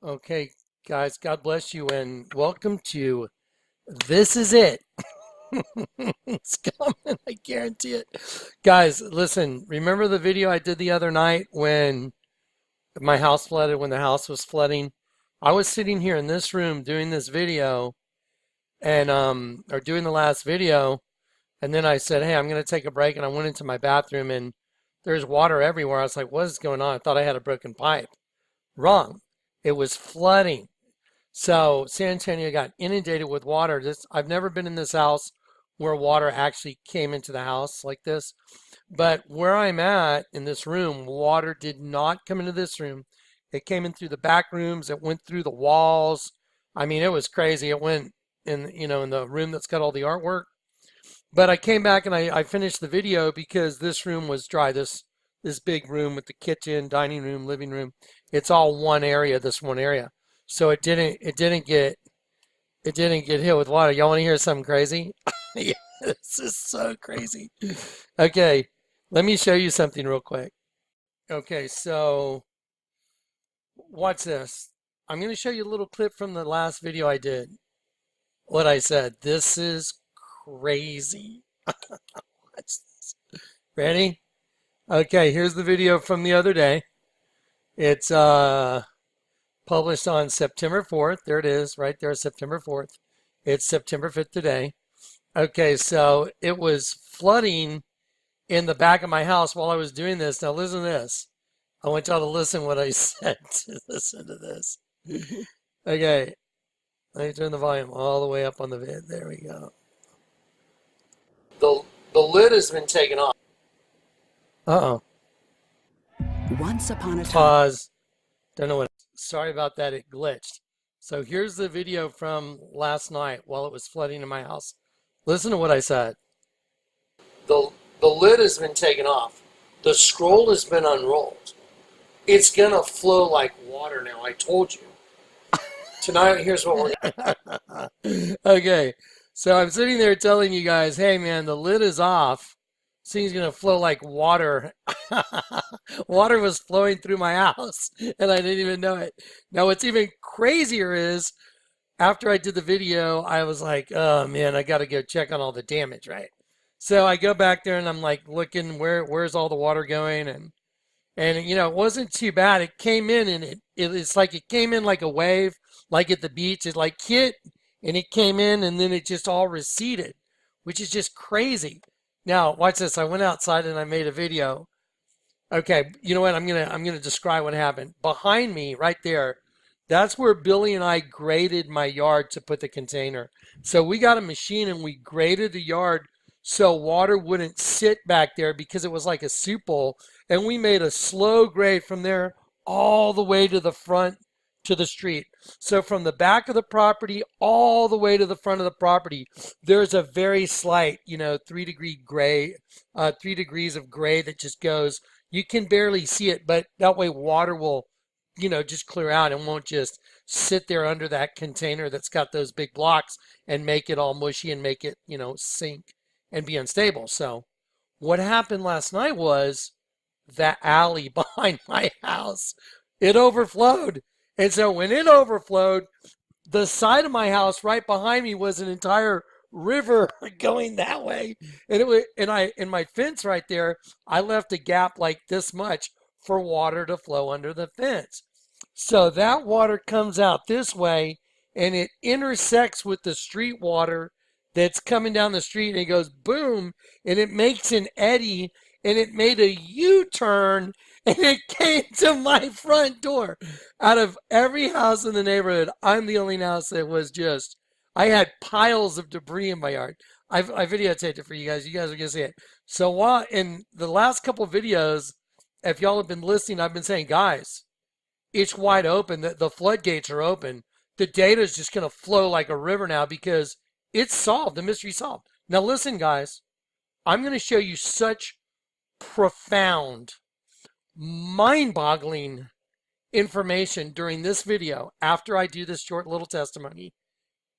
Okay, guys, God bless you and welcome to This Is It. It's coming, I guarantee it. Guys, listen, remember the video I did the other night when my house flooded, when the house was flooding? I was sitting here in this room doing this video and or doing the last video, and then I said, "Hey, I'm going to take a break," and I went into my bathroom and there's water everywhere. I was like, "What is going on?" I thought I had a broken pipe. Wrong. It was flooding. So San Antonio got inundated with water. I've never been in this house where water actually came into the house like this. But where I'm at in this room, water did not come into this room. It came in through the back rooms. It went through the walls. I mean, it was crazy. It went in the room that's got all the artwork. But I came back and I finished the video because this room was dry. This big room with the kitchen, dining room, living room. It's all one area, this one area. So it didn't get hit with water. Y'all want to hear something crazy? Yeah, this is so crazy. Okay, let me show you something real quick. Okay, so watch this. I'm going to show you a little clip from the last video I did. What I said. This is crazy. Watch this. Ready? Okay, here's the video from the other day. It's published on September 4th. There it is, right there, September 4th. It's September 5th today. Okay, so it was flooding in the back of my house while I was doing this. Now listen to this. I want y'all to listen what I said. Listen to this. Okay, let me turn the volume all the way up on the vid. There we go. The the lid has been taken off. Uh-oh. Once upon a time. Pause. Don't know what. Sorry about that. It glitched. So here's the video from last night while it was flooding in my house. Listen to what I said. The lid has been taken off. The scroll has been unrolled. It's gonna flow like water now. I told you. Tonight, here's what we're. Okay, so I'm sitting there telling you guys, hey man, the lid is off. This thing's gonna flow like water. Water was flowing through my house, and I didn't even know it. Now, what's even crazier is after I did the video, I was like, oh man, I got to go check on all the damage, right? So I go back there and I'm like looking where's all the water going and it wasn't too bad. It came in and it's like it came in like a wave, like at the beach. It like hit and it came in and then it just all receded, which is just crazy. Now, watch this. I went outside and I made a video. Okay, you know what? I'm gonna describe what happened. Behind me, right there, that's where Billy and I graded my yard to put the container. So we got a machine and we graded the yard so water wouldn't sit back there because it was like a soup bowl. And we made a slow grade from there all the way to the front to the street. So from the back of the property all the way to the front of the property, there's a very slight, 3-degree gray, 3 degrees of gray that just goes. You can barely see it, but that way water will just clear out and won't just sit there under that container that's got those big blocks and make it all mushy and make it, sink and be unstable. So what happened last night was that alley behind my house, it overflowed. And so when it overflowed, the side of my house right behind me was an entire river going that way. And it was, and I, in my fence right there, I left a gap like this much for water to flow under the fence. So that water comes out this way and it intersects with the street water that's coming down the street and it goes boom and it makes an eddy and it made a U-turn and it came to my front door. Out of every house in the neighborhood, I'm the only house that was just, I had piles of debris in my yard. I videotaped it for you guys. You guys are going to see it. So while in the last couple of videos, if y'all have been listening, I've been saying, guys, it's wide open. The floodgates are open. The data is just going to flow like a river now because it's solved. The mystery's solved. Now listen, guys. I'm going to show you such profound, mind-boggling information during this video after I do this short little testimony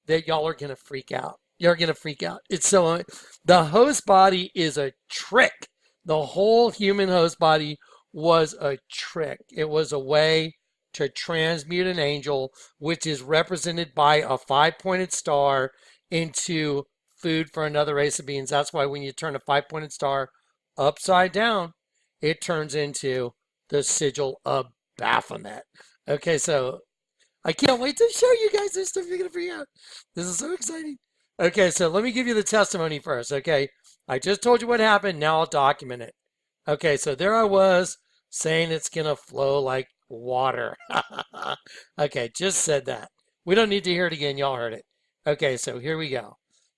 that y'all are going to freak out. You're going to freak out. It's so, the host body is a trick. The whole human host body was a trick. It was a way to transmute an angel, which is represented by a 5-pointed star, into food for another race of beings. That's why when you turn a 5-pointed star upside down, it turns into the sigil of Baphomet. Okay, so I can't wait to show you guys this stuff. You're going to freak out. This is so exciting. Okay, so let me give you the testimony first, okay? I just told you what happened. Now I'll document it. Okay, so there I was saying it's going to flow like water. Okay, just said that. We don't need to hear it again. Y'all heard it. Okay, so here we go.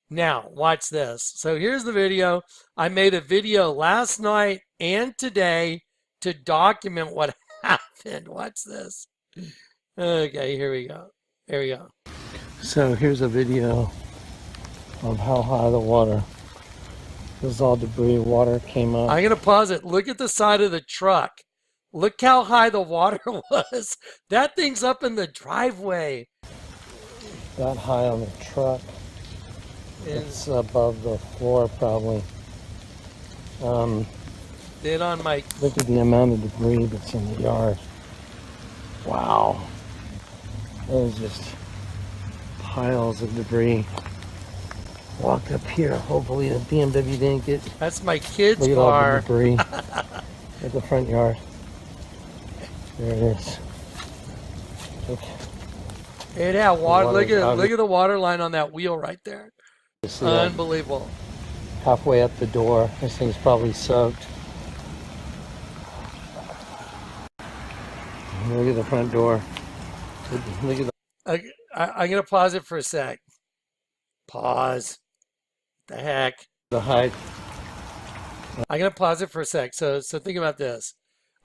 Now, watch this. So here's the video. I made a video last night and today to document what happened. Watch this. Okay, here we go. Here we go. So here's a video of how high the water. This is all debris. Water came up. I'm going to pause it. Look at the side of the truck. Look how high the water was. That thing's up in the driveway. That high on the truck. It's above the floor probably. Then on my... Look at the amount of debris that's in the yard. Wow. There's just piles of debris. Walk up here. Hopefully the BMW didn't get... That's my kid's Look at car. all the debris at the front yard. There it is. Okay. It had water. Water's Look at the water line on that wheel right there. See that? Unbelievable. Halfway up the door. This thing's probably soaked. Look at the front door. Look at the... I'm going to pause it for a sec. Pause. What the heck? The height. I'm going to pause it for a sec. So think about this.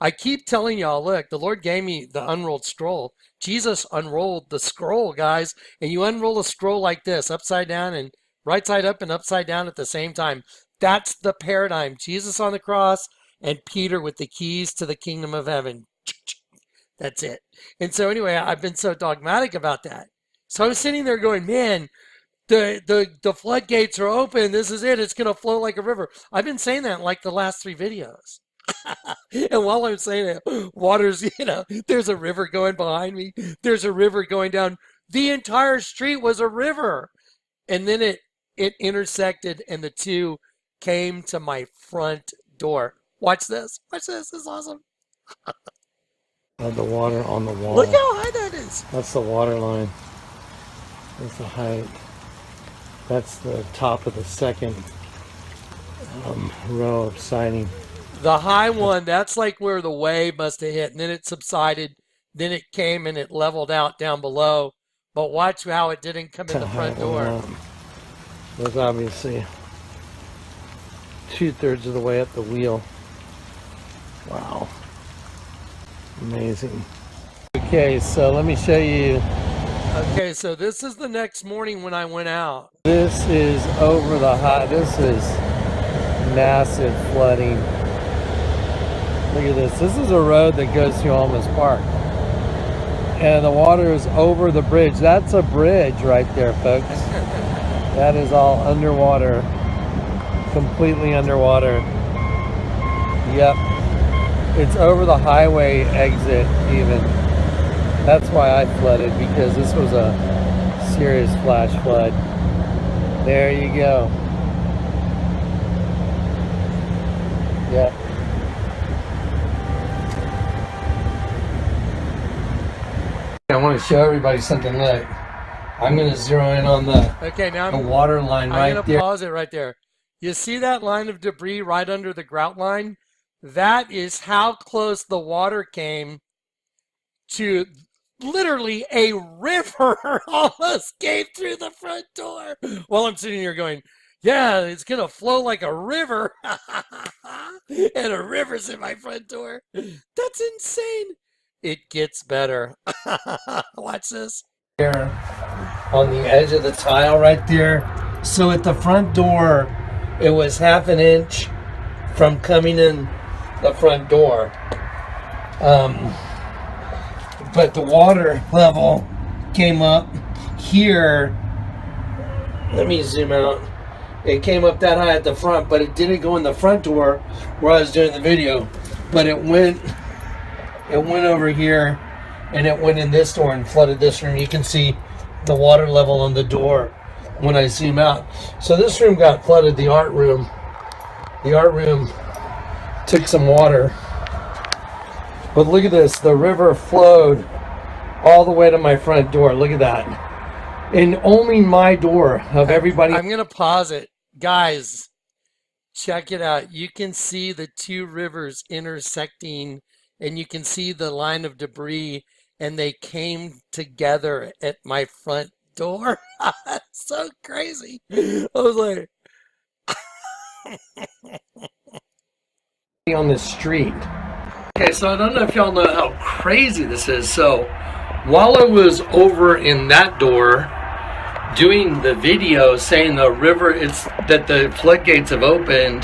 I keep telling y'all, look, the Lord gave me the unrolled scroll. Jesus unrolled the scroll, guys. And you unroll a scroll like this, upside down and right side up and upside down at the same time. That's the paradigm. Jesus on the cross and Peter with the keys to the kingdom of heaven. That's it. And so anyway, I've been so dogmatic about that. So I was sitting there going, man, the floodgates are open. This is it. It's going to flow like a river. I've been saying that in like the last 3 videos. And while I'm saying it, water's, there's a river going behind me. There's a river going down. The entire street was a river. And then it intersected and the two came to my front door. Watch this. Watch this. This is awesome. The water on the wall. Look how high that is. That's the water line. That's the height. That's the top of the second row of siding. The high one, that's like where the wave must have hit, and then it subsided. Then it came and it leveled out down below. But watch how it didn't come in the front door. There's obviously 2/3 of the way up the wheel. Wow. Amazing. Okay, so let me show you. Okay, so this is the next morning when I went out. This is over the high. This is massive flooding. Look at this. This is a road that goes through Almas Park. And the water is over the bridge. That's a bridge right there, folks. That is all underwater. Completely underwater. Yep. It's over the highway exit even. That's why I flooded, because this was a serious flash flood. There you go. Yep. I want to show everybody something. Look, I'm going to zero in on the water line right there. I'm going to pause it right there. You see that line of debris right under the grout line? That is how close the water came to literally a river. Almost came through the front door. While I'm sitting here going, yeah, it's going to flow like a river. And a river's in my front door. That's insane. It gets better. Watch this. Here on the edge of the tile right there. So at the front door, it was 1/2 inch from coming in the front door. But the water level came up here. Let me zoom out. It came up that high at the front, but it didn't go in the front door where I was doing the video. But it went over here and it went in this door and flooded this room. You can see the water level on the door when I zoom out. So this room got flooded, the art room. The art room took some water. But look at this, the river flowed all the way to my front door. Look at that. And only my door of everybody. I'm gonna pause it. Guys, check it out. You can see the two rivers intersecting, and you can see the line of debris, and they came together at my front door. So crazy. I was like, on the street. Okay, so I don't know if y'all know how crazy this is. So while I was over in that door doing the video saying the river, it's that the floodgates have opened,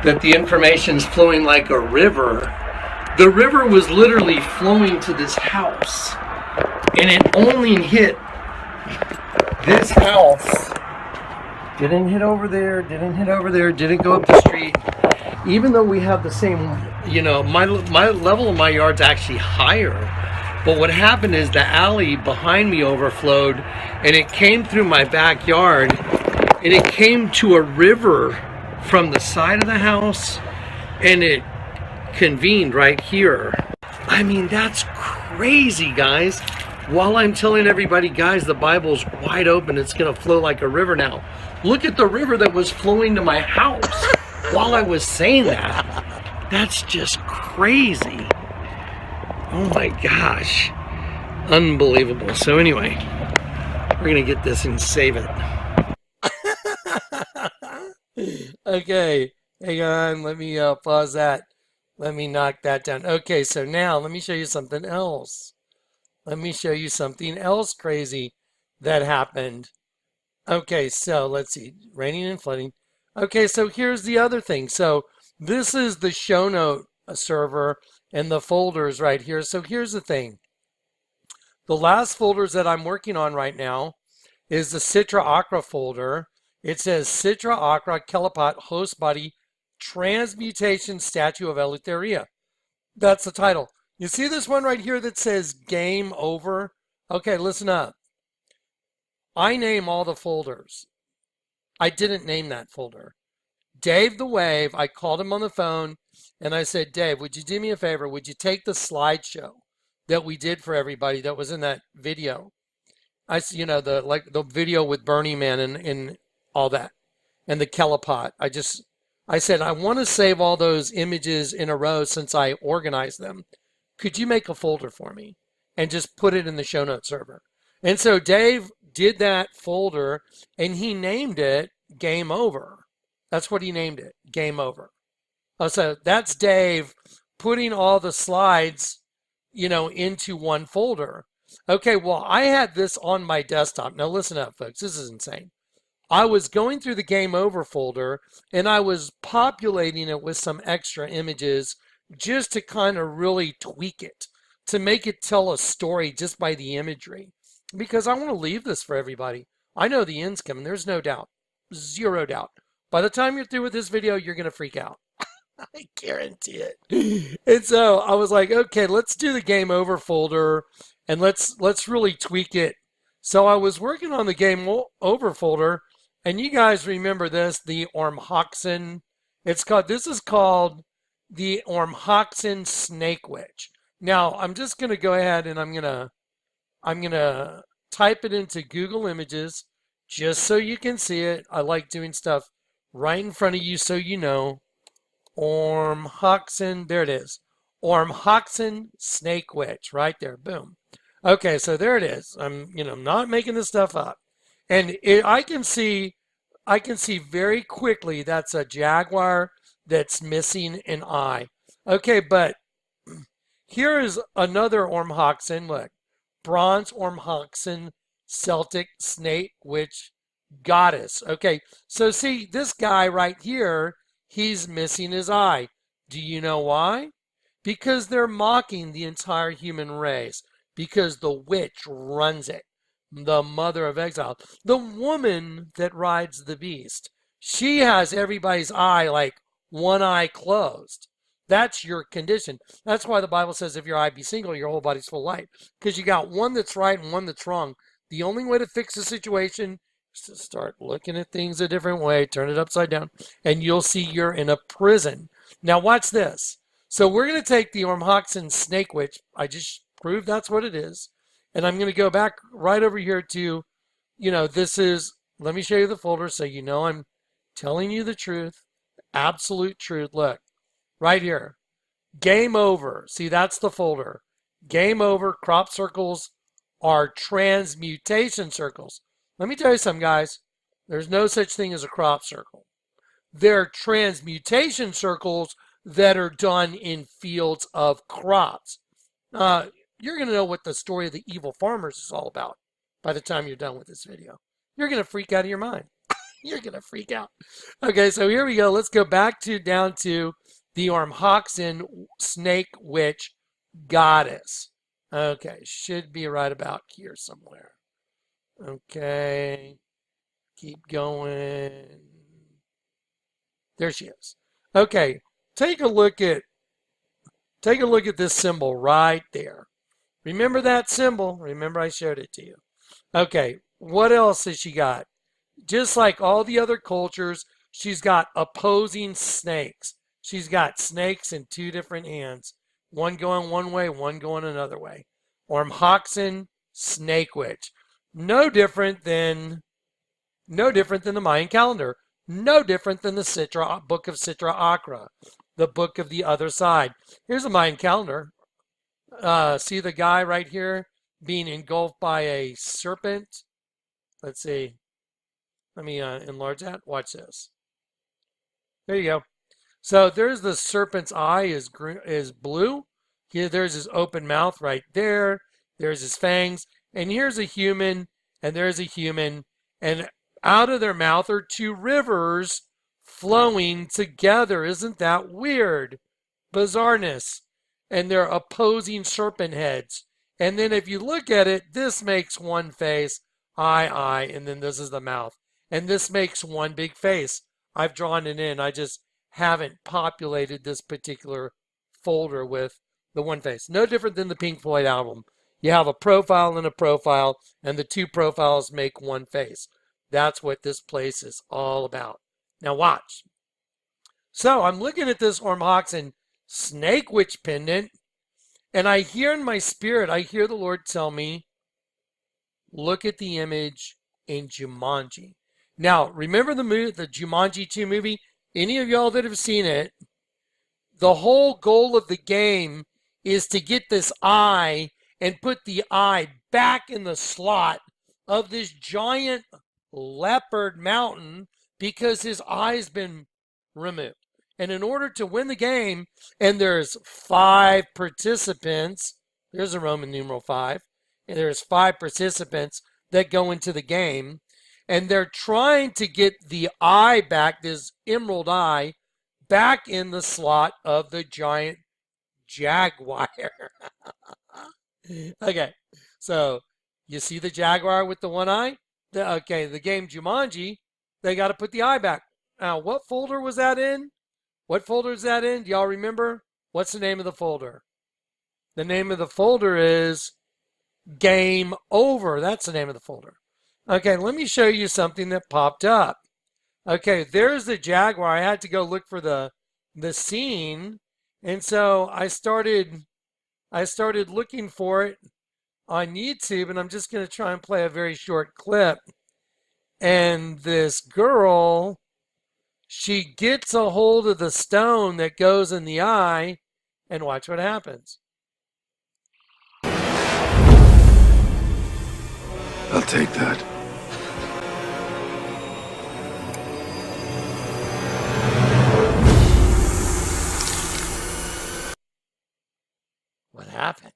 that the information's flowing like a river, the river was literally flowing to this house, and it only hit this house. Didn't hit over there, didn't hit over there, didn't go up the street. Even though we have the same, you know, my level of my yard's actually higher. But what happened is the alley behind me overflowed, and it came through my backyard, and it came to a river from the side of the house, and it convened right here. I mean, that's crazy, guys. While I'm telling everybody, guys, the Bible's wide open, it's gonna flow like a river now. Look at the river that was flowing to my house while I was saying that. That's just crazy. Oh my gosh. Unbelievable. So anyway, we're gonna get this and save it. Okay, hang on, let me pause that. Let me knock that down. Okay, so now let me show you something else. Let me show you something else crazy that happened. Okay, so let's see, raining and flooding. Okay, so here's the other thing. So this is the show note server and the folders right here. So here's the thing. The last folders that I'm working on right now is the Citra Aqua folder. It says Citra Aqua Kelipot Host Body Transmutation Statue of Eleutheria. That's the title. You see this one right here that says Game Over? Okay, listen up. I name all the folders. I didn't name that folder. Dave the Wave, I called him on the phone and I said, Dave, would you do me a favor? Would you take the slideshow that we did for everybody that was in that video? You know, the video with Burning Man and all that, and the Kelipot. I said, I want to save all those images in a row since I organized them. Could you make a folder for me and just put it in the show notes server? And so Dave did that folder and he named it Game Over. That's what he named it, Game Over. Oh, so that's Dave putting all the slides, you know, into one folder. Okay, well, I had this on my desktop. Now listen up, folks, this is insane. I was going through the Game Over folder and I was populating it with some extra images just to kind of really tweak it, to make it tell a story just by the imagery. Because I want to leave this for everybody. I know the end's coming. There's no doubt. Zero doubt. By the time you're through with this video, you're going to freak out. I guarantee it. And so I was like, okay, let's do the Game Over folder and let's really tweak it. So I was working on the Game Over folder, and you guys remember this, the Ormhoxen. This is called the Ormhoxen Snake Witch. Now I'm just going to go ahead and I'm going to type it into Google Images just so you can see it. I like doing stuff right in front of you so you know. Ormhoxen, there it is. Ormhoxen Snake Witch, right there, boom. Okay, so there it is. I'm not making this stuff up. And I can see very quickly that's a jaguar that's missing an eye. Okay, but here is another Ormhoxen, look. Bronze Ormhoxen Celtic Snake Witch Goddess. Okay, so see this guy right here, he's missing his eye. Do you know why? Because they're mocking the entire human race. Because the witch runs it. The mother of exile. The woman that rides the beast. She has everybody's eye, like one eye closed. That's your condition. That's why the Bible says if your eye be single, your whole body's full of light. Because you got one that's right and one that's wrong. The only way to fix the situation is to start looking at things a different way, turn it upside down, and you'll see you're in a prison. Now watch this. So we're going to take the Ormhoxen snake witch. I just proved that's what it is. And I'm going to go back right over here to, this is, let me show you the folder so you know I'm telling you the truth, absolute truth. Look, right here, game over. See, that's the folder. Game over, crop circles are transmutation circles. Let me tell you something, guys. There's no such thing as a crop circle. They're transmutation circles that are done in fields of crops. You're going to know what the story of the evil farmers is all about by the time you're done with this video. You're going to freak out of your mind. You're going to freak out. Okay, so here we go. Let's go back down to the Ormhoxen snake witch goddess. Okay, should be right about here somewhere. Okay, keep going. There she is. Okay, take a look at this symbol right there. Remember that symbol? Remember I showed it to you. Okay, what else has she got? Just like all the other cultures, she's got opposing snakes. She's got snakes in two different hands. One going one way, one going another way. Ormhoxen snake witch. No different than the Mayan calendar. No different than the book of Sitra Achra, the book of the other side. Here's a Mayan calendar. See the guy right here being engulfed by a serpent? Let's see. Let me enlarge that. Watch this. There you go. So there's the serpent's eye is blue. Here, there's his open mouth right there. There's his fangs. And here's a human, and there's a human. And out of their mouth are two rivers flowing together. Isn't that weird? Bizarreness. And they're opposing serpent heads. And then if you look at it, this makes one face, eye, and then this is the mouth. And this makes one big face. I've drawn it in. I just haven't populated this particular folder with the one face. No different than the Pink Floyd album. You have a profile and a profile, and the two profiles make one face. That's what this place is all about. Now watch. So I'm looking at this Ormhoxen snake witch pendant, and I hear in my spirit, I hear the Lord tell me, look at the image in Jumanji. Now, remember the Jumanji 2 movie? Any of y'all that have seen it, the whole goal of the game is to get this eye and put the eye back in the slot of this giant leopard mountain because his eye's been removed. And in order to win the game, and there's 5 participants, there's a Roman numeral 5, and there's 5 participants that go into the game, and they're trying to get the eye back, this emerald eye, back in the slot of the giant jaguar. Okay, so you see the jaguar with the one eye? The game Jumanji, they got to put the eye back. Now, what folder was that in? What folder is that in? Do y'all remember? What's the name of the folder? The name of the folder is Game Over. That's the name of the folder. Okay, let me show you something that popped up. Okay, there's the jaguar. I had to go look for the scene, and so I started looking for it on YouTube, and I'm just going to try and play a very short clip. And this girl, she gets a hold of the stone that goes in the eye, and watch what happens. I'll take that. What happened?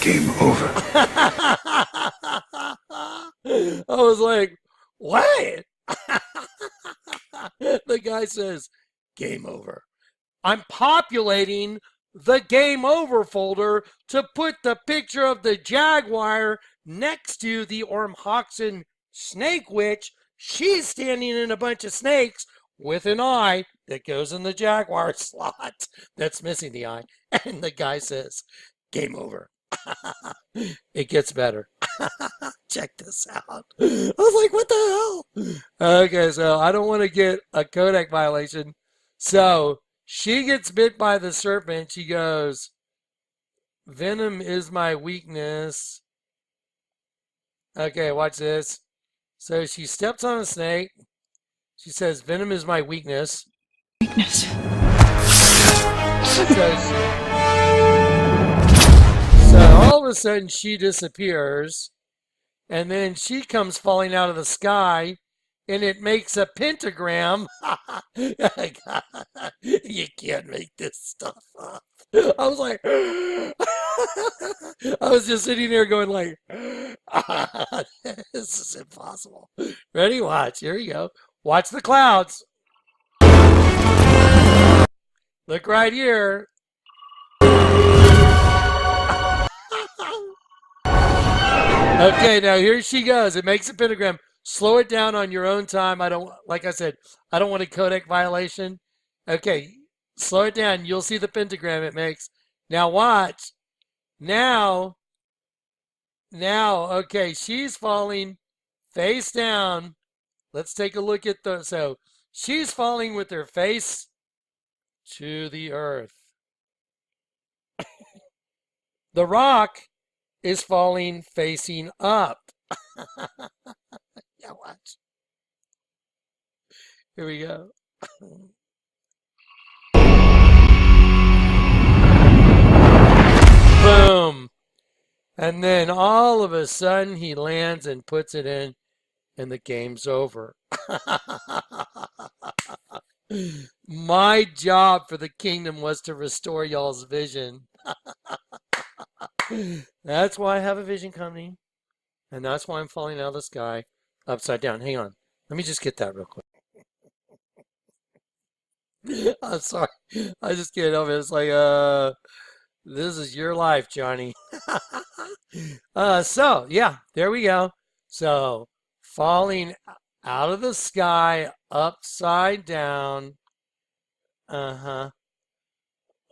Game over. I was like, what? The guy says, game over. I'm populating the game over folder to put the picture of the jaguar next to the Ormhoxen snake witch she's standing in a bunch of snakes with an eye that goes in the jaguar slot that's missing the eye. And the guy says, game over. It gets better. Check this out. I was like, what the hell? Okay, so I don't want to get a codec violation. So she gets bit by the serpent. She goes, venom is my weakness. Okay, watch this. So she steps on a snake. She says, venom is my weakness. Weakness. So all of a sudden she disappears, and then she comes falling out of the sky, and it makes a pentagram. You can't make this stuff up. I was like, I was just sitting there going like, this is impossible. Ready? Watch. Here we go. Watch the clouds. Look right here. Okay, now here she goes. It makes a pentagram. Slow it down on your own time. Like I said, I don't want a codec violation. Okay, slow it down. You'll see the pentagram it makes. Now watch. Now, okay, she's falling face down. Let's take a look at so she's falling with her face to the earth. The rock is falling facing up. Yeah, watch. Here we go. Boom. And then all of a sudden he lands and puts it in, and the game's over. My job for the kingdom was to restore y'all's vision. That's why I have a vision company. And that's why I'm falling out of the sky upside down. Hang on. Let me just get that real quick. I'm sorry. I just can't help it. It's like, this is your life, Johnny. So, yeah, there we go. So, falling out of the sky upside down.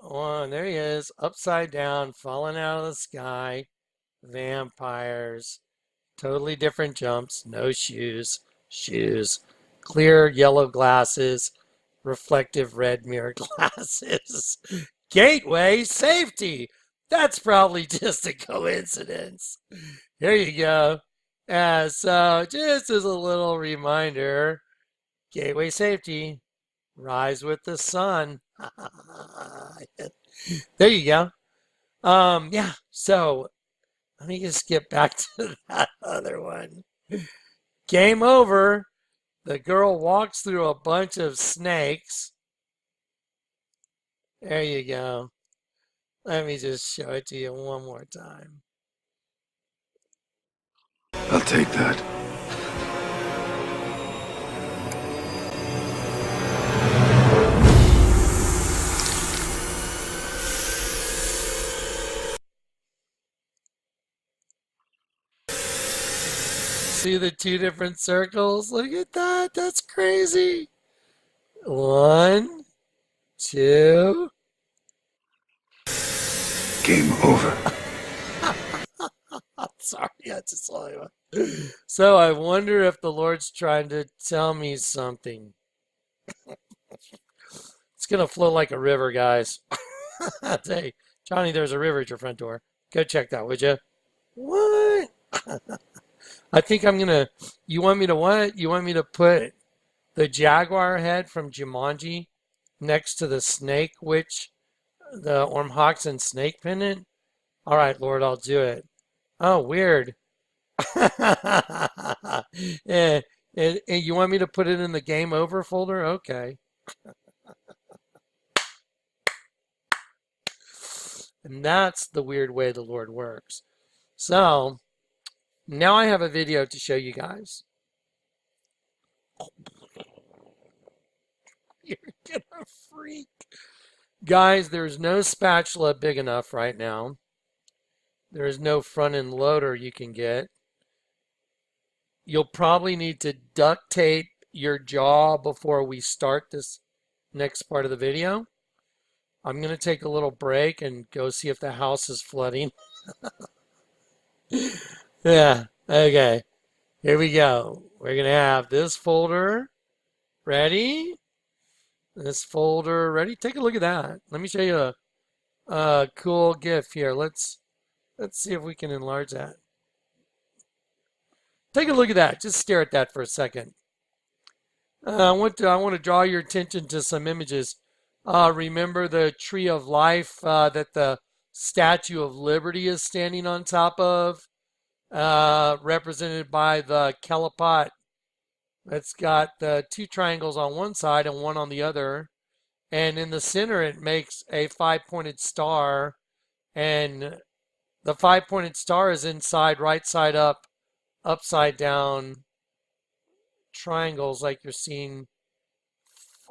Oh, and there he is, upside down, falling out of the sky. Vampires. Totally different jumps. No shoes. Shoes. Clear yellow glasses. Reflective red mirror glasses. Gateway safety. That's probably just a coincidence. Here you go. So just as a little reminder, gateway safety. Rise with the sun. There you go. Yeah, so let me just get back to that other one. Game over. The girl walks through a bunch of snakes. There you go. Let me just show it to you one more time. I'll take that. See the two different circles? Look at that. That's crazy. 1, 2. Game over. Sorry, I just saw you. So I wonder if the Lord's trying to tell me something. It's going to flow like a river, guys. Hey, Johnny, there's a river at your front door. Go check that, would you? What? I think I'm going to... You want me to what? You want me to put the jaguar head from Jumanji next to the snake witch, the Ormhoxen snake pendant? All right, Lord, I'll do it. Oh, weird. And you want me to put it in the game over folder? Okay. And that's the weird way the Lord works. So, now I have a video to show you guys. You're gonna freak. Guys, there's no spatula big enough right now. There is no front end loader you can get. you'll probably need to duct tape your jaw before we start this next part of the video. I'm going to take a little break and go see if the house is flooding. Yeah, okay. Here we go. We're going to have this folder ready. This folder ready. Take a look at that. Let me show you a cool GIF here. Let's see if we can enlarge that. Take a look at that. Just stare at that for a second. I want to draw your attention to some images. Remember the tree of life that the Statue of Liberty is standing on top of, represented by the Kelipot. It's got the two triangles on one side and one on the other. And in the center, it makes a five-pointed star. And the five-pointed star is inside, right side up, upside down triangles like you're seeing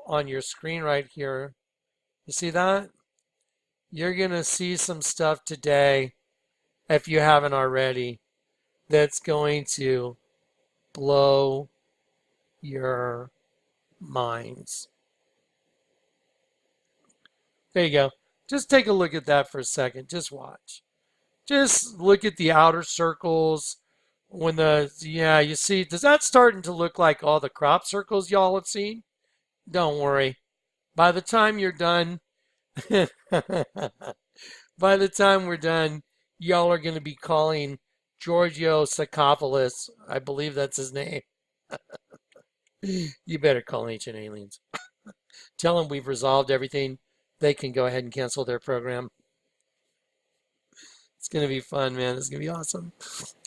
on your screen right here. You see that? You're going to see some stuff today, if you haven't already, that's going to blow your minds. There you go. Just take a look at that for a second. Just watch. Just look at the outer circles. When you see, does that starting to look like all the crop circles y'all have seen? Don't worry. By the time you're done, by the time we're done, y'all are going to be calling Giorgio Sakopoulos. I believe that's his name. You better call Ancient Aliens. Tell them we've resolved everything. They can go ahead and cancel their program. It's going to be fun, man. It's going to be awesome.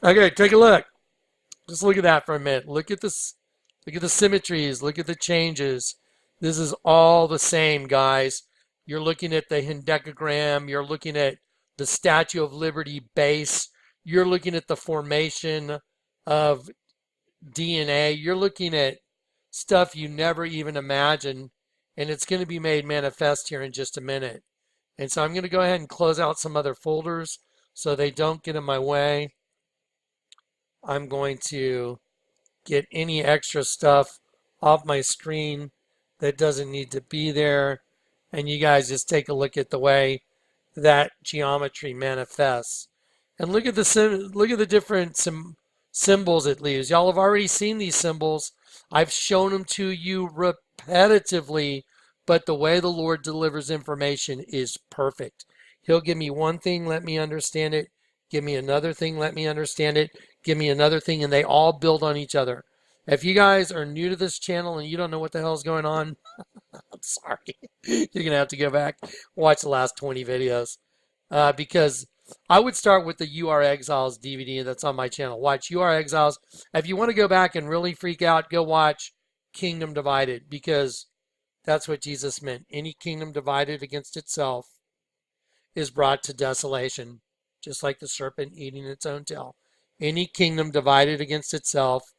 Okay, take a look. Just look at that for a minute. Look at this. Look at the symmetries. Look at the changes. This is all the same, guys. You're looking at the hendecagram. You're looking at the Statue of Liberty base. You're looking at the formation of DNA. You're looking at stuff you never even imagined, and it's going to be made manifest here in just a minute. And so I'm going to go ahead and close out some other folders so they don't get in my way. I'm going to get any extra stuff off my screen that doesn't need to be there. And you guys just take a look at the way that geometry manifests. And look at the different symbols it leaves. Y'all have already seen these symbols. I've shown them to you repetitively, but the way the Lord delivers information is perfect. He'll give me one thing, let me understand it. Give me another thing, let me understand it. Give me another thing, and they all build on each other. If you guys are new to this channel and you don't know what the hell is going on, I'm sorry. You're going to have to go back, watch the last 20 videos. Because I would start with the You Are Exiles DVD that's on my channel. Watch You Are Exiles. If you want to go back and really freak out, go watch Kingdom Divided, because that's what Jesus meant. Any kingdom divided against itself is brought to desolation, just like the serpent eating its own tail. Any kingdom divided against itself,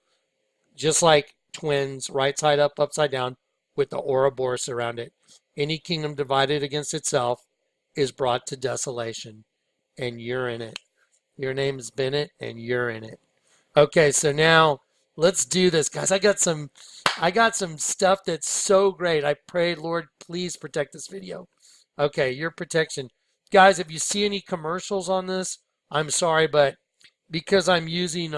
just like twins, right side up, upside down, with the Ouroboros around it. Any kingdom divided against itself is brought to desolation, and you're in it. Your name is Bennett, and you're in it. Okay, so now let's do this, guys. I got some stuff that's so great. I pray, Lord, please protect this video. Okay, your protection. Guys, if you see any commercials on this, I'm sorry, but because I'm using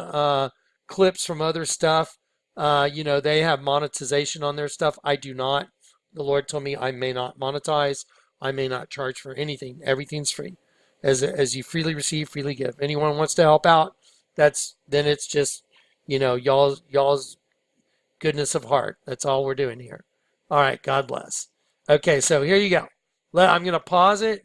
clips from other stuff, they have monetization on their stuff. I do not. The Lord told me I may not monetize. I may not charge for anything. Everything's free. As you freely receive, freely give. Anyone wants to help out, then it's just, y'all's goodness of heart. That's all we're doing here. All right, God bless. Okay, so here you go. I'm going to pause it,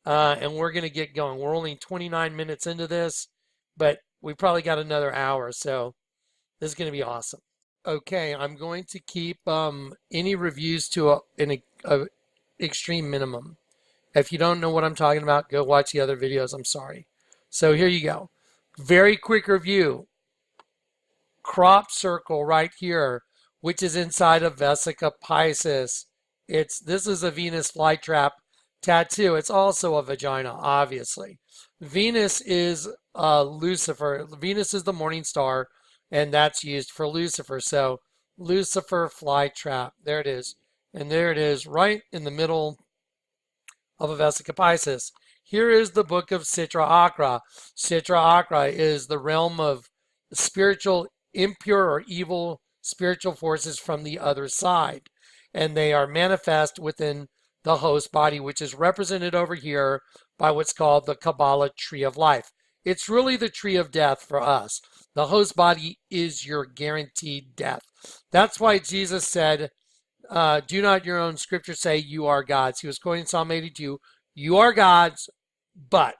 and we're going to get going. We're only 29 minutes into this, but we probably got another hour, so this is going to be awesome. Okay, I'm going to keep any reviews to an extreme minimum. If you don't know what I'm talking about, go watch the other videos. I'm sorry. So here you go. Very quick review. Crop circle right here, which is inside of Vesica Pisces. This is a Venus flytrap tattoo. It's also a vagina, obviously. Venus is Lucifer. Venus is the morning star, and that's used for Lucifer. So Lucifer flytrap, there it is. And there it is right in the middle of a Vesica Piscis. Here is the book of Sitra Achra. Sitra Achra is the realm of spiritual, impure or evil spiritual forces from the other side. And they are manifest within the host body, which is represented over here by what's called the Kabbalah tree of life. It's really the tree of death for us. The host body is your guaranteed death. That's why Jesus said, do not your own scripture say you are gods. He was quoting Psalm 82. You are gods, but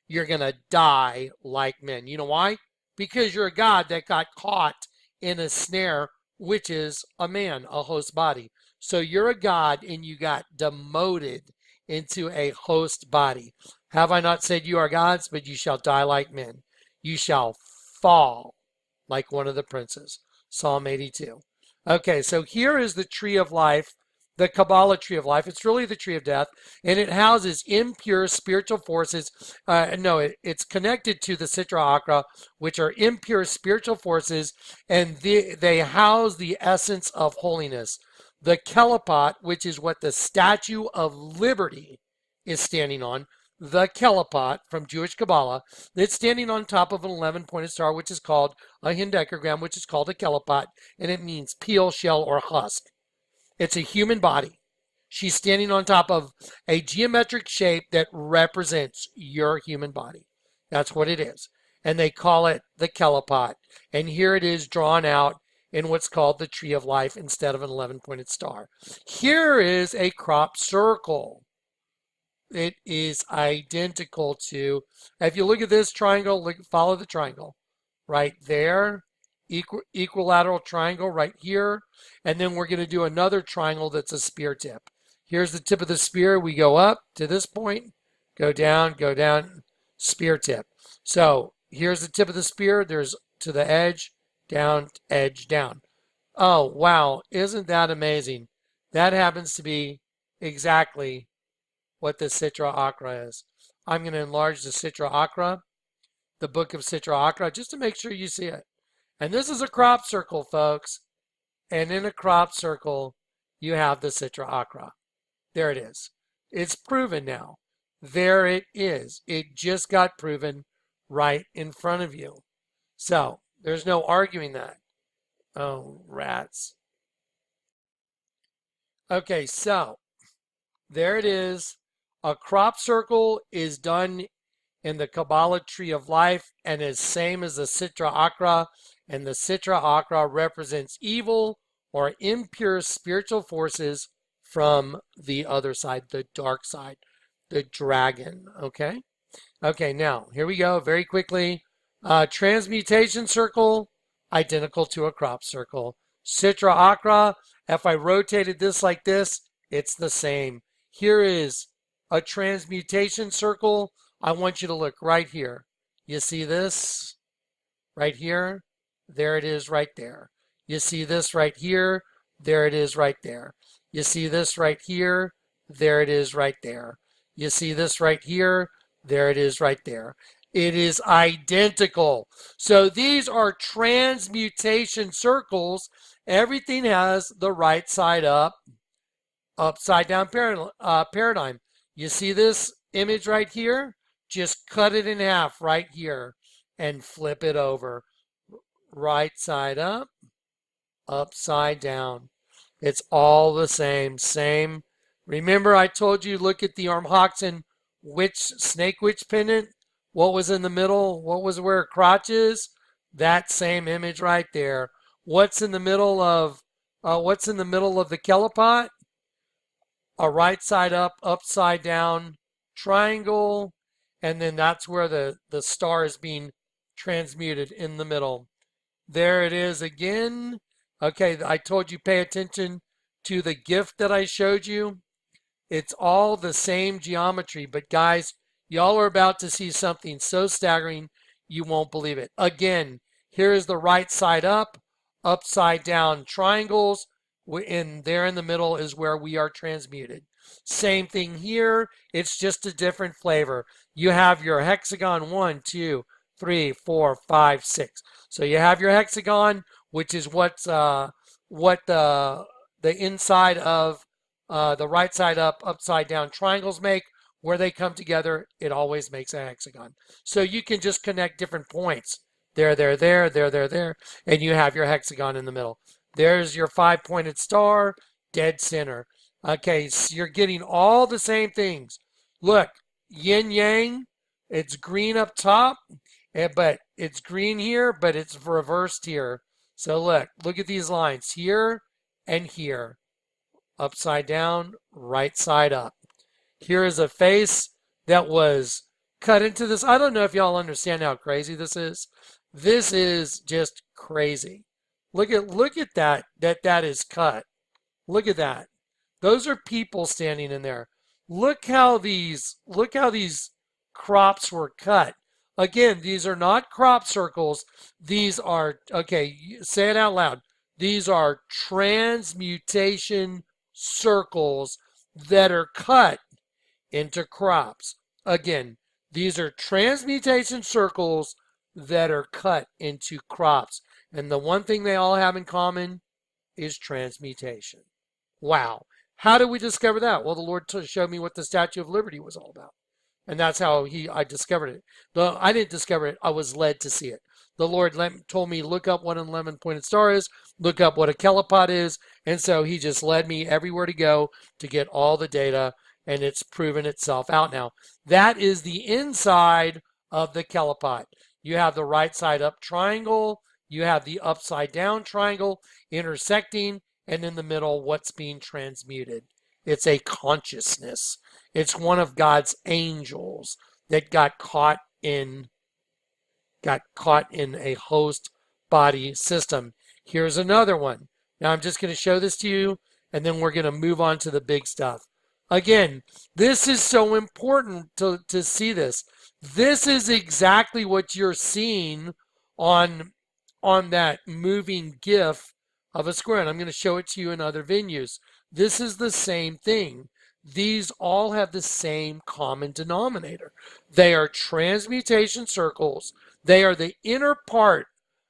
you're going to die like men. You know why? Because you're a god that got caught in a snare, which is a man, a host body. So you're a god and you got demoted into a host body. Have I not said you are gods, but you shall die like men. You shall fall like one of the princes. Psalm 82. Okay, so here is the tree of life, the Kabbalah tree of life. It's really the tree of death, and it houses impure spiritual forces. It's connected to the Sitra Achra, which are impure spiritual forces, and they house the essence of holiness. The Kelipot, which is what the Statue of Liberty is standing on, the Kelipot from Jewish Kabbalah, that's standing on top of an 11-pointed star, which is called a hendecagram, which is called a Kelipot, and it means peel, shell, or husk. It's a human body. She's standing on top of a geometric shape that represents your human body. That's what it is. And they call it the Kelipot. And here it is drawn out in what's called the tree of life instead of an 11-pointed star. Here is a crop circle. It is identical to, if you look at this triangle, follow the triangle. Right there, equilateral triangle right here. And then we're going to do another triangle that's a spear tip. Here's the tip of the spear. We go up to this point, go down, spear tip. So here's the tip of the spear. There's to the edge, down, edge, down. Oh, wow. Isn't that amazing? That happens to be exactly what the Sitra Achra is. I'm going to enlarge the Sitra Achra, the book of Sitra Achra, just to make sure you see it. And this is a crop circle, folks. And in a crop circle, you have the Sitra Achra. There it is. It's proven now. There it is. It just got proven right in front of you. So there's no arguing that. Oh, rats. Okay, so there it is. A crop circle is done in the Kabbalah tree of life and is same as the Sitra Achra. And the Sitra Achra represents evil or impure spiritual forces from the other side, the dark side, the dragon. Okay? Okay, now here we go very quickly. Transmutation circle, identical to a crop circle. Sitra Achra, if I rotated this like this, it's the same. Here is a transmutation circle. I want you to look right here. You see this right here? There it is right there. You see this right here? There it is right there. You see this right here? There it is right there. You see this right here? There it is right there. It is identical. So these are transmutation circles. Everything has the right side up, upside down paradigm. You see this image right here? Just cut it in half right here and flip it over. Right side up, upside down. It's all the same. Same. Remember I told you look at the Ormhoxen snake witch pendant? What was in the middle? What was where crotch is? That same image right there. What's in the middle of the Kelipot? A right side up, upside down triangle, and then that's where the star is being transmuted in the middle. There it is again. Okay, I told you pay attention to the gift that I showed you. It's all the same geometry, but guys, y'all are about to see something so staggering you won't believe it. Again, here is the right side up, upside down triangles, and there in the middle is where we are transmuted. Same thing here, it's just a different flavor. You have your hexagon 1, 2, 3, 4, 5, 6. So you have your hexagon, which is what the inside of the right side up, upside down triangles make. Where they come together, it always makes a hexagon. So you can just connect different points. There, and you have your hexagon in the middle. There's your 5-pointed star, dead center. Okay, so you're getting all the same things. Look, yin yang, it's green up top, but it's green here, but it's reversed here. So look at these lines here and here. Upside down, right side up. Here is a face that was cut into this. I don't know if y'all understand how crazy this is. This is just crazy. Look at that is cut. Look at that. Those are people standing in there. Look how these crops were cut. Again, these are not crop circles. These are, okay, say it out loud. These are transmutation circles that are cut into crops. Again, these are transmutation circles that are cut into crops. And the one thing they all have in common is transmutation. Wow. How did we discover that? Well, the Lord showed me what the Statue of Liberty was all about. And that's how I discovered it. I didn't discover it. I was led to see it. The Lord told me, look up what an 11-pointed star is, look up what a kelipot is. And so he just led me everywhere to go to get all the data, and it's proven itself out now. That is the inside of the kelipot. You have the right side up triangle, you have the upside down triangle intersecting, and in the middle, what's being transmuted. It's a consciousness. It's one of God's angels that got caught in a host body system. Here's another one. Now I'm just going to show this to you, and then we're going to move on to the big stuff. Again, this is so important to see this. This is exactly what you're seeing on that moving GIF of a square. And I'm going to show it to you in other venues. This is the same thing. These all have the same common denominator. They are transmutation circles. They are the inner part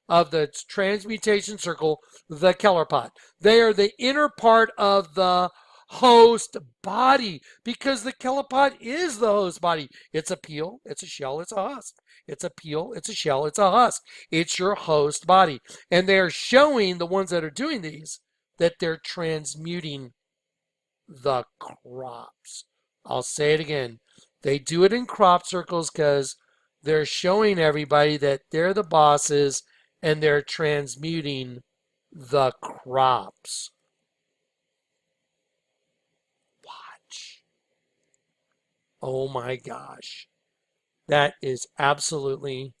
of the transmutation circle, the kelipot. They are the inner part of the host body, because the kelipot is the host body. It's a peel, it's a shell, it's a husk. It's a peel, it's a shell, it's a husk. It's your host body. And they're showing, the ones that are doing these, that they're transmuting the crops. I'll say it again. They do it in crop circles because they're showing everybody that they're the bosses and they're transmuting the crops. Watch. Oh my gosh. That is absolutely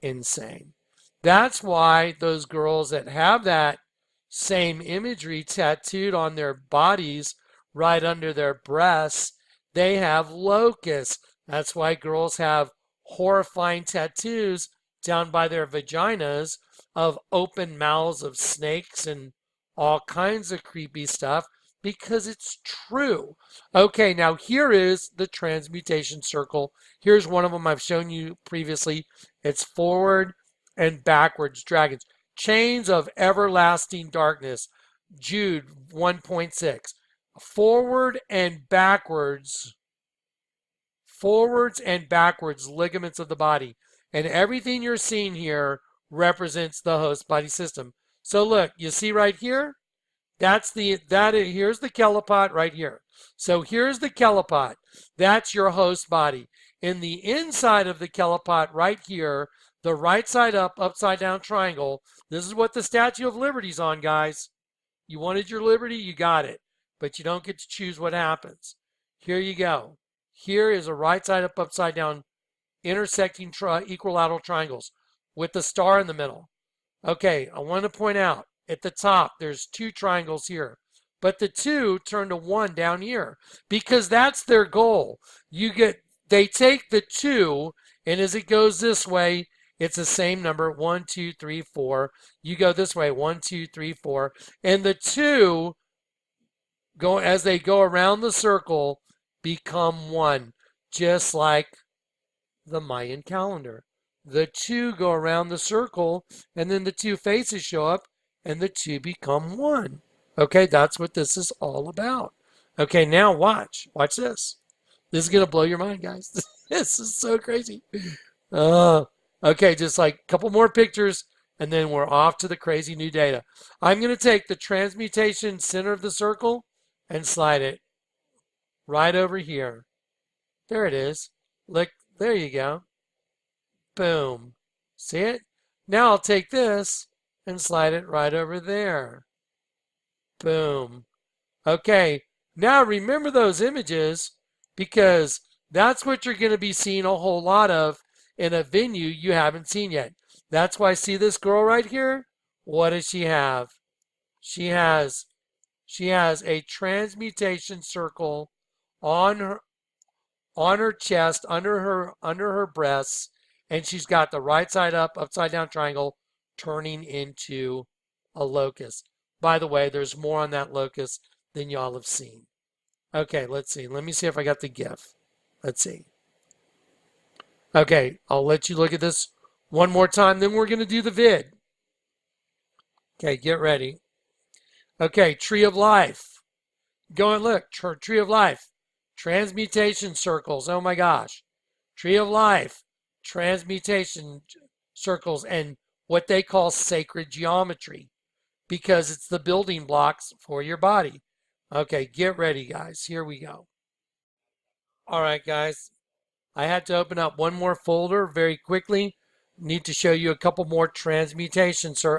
insane. That's why those girls that have that same imagery tattooed on their bodies right under their breasts, they have locusts. That's why girls have horrifying tattoos down by their vaginas of open mouths of snakes and all kinds of creepy stuff, because it's true. Okay, now here is the transmutation circle. Here's one of them I've shown you previously. It's forward and backwards dragons. Chains of everlasting darkness. Jude 1.6. Forwards and backwards ligaments of the body. And everything you're seeing here represents the host body system. So look, you see right here? Here's the kelipot right here. So here's the kelipot. That's your host body. In the inside of the kelipot right here, the right side up, upside down triangle, this is what the Statue of Liberty's on, guys. You wanted your liberty, you got it. But you don't get to choose what happens. Here you go. Here is a right side up, upside down, intersecting equilateral triangles with the star in the middle. Okay, I want to point out, at the top, there's 2 triangles here. But the 2 turn to 1 down here, because that's their goal. They take the 2, and as it goes this way, it's the same number, 1, 2, 3, 4. You go this way, 1, 2, 3, 4. And the 2, as they go around the circle, become 1, just like the Mayan calendar. the two go around the circle, and then the two faces show up, and the two become one. Okay, that's what this is all about. Okay, now watch. Watch this. This is going to blow your mind, guys. This is so crazy. Okay, just like a couple more pictures, and then we're off to the crazy new data. I'm going to take the transmutation center of the circle and slide it right over here. There it is. Look, there you go. Boom. See it? Now I'll take this and slide it right over there. Boom. Okay, now remember those images, because that's what you're going to be seeing a whole lot of in a venue you haven't seen yet. That's why, see this girl right here? What does she have? She has a transmutation circle on her chest, under her breasts, and she's got the right side up, upside down triangle turning into a locust. By the way, there's more on that locust than y'all have seen. Okay, let's see. Let me see if I got the GIF. Let's see. Okay, I'll let you look at this one more time, then we're going to do the vid. Okay, get ready. Okay, Tree of Life. Go and look. Tree of Life. Transmutation circles. Oh my gosh. Tree of Life. Transmutation circles and what they call sacred geometry, because it's the building blocks for your body. Okay, get ready, guys. Here we go. All right, guys. I had to open up one more folder very quickly. Need to show you a couple more transmutations, or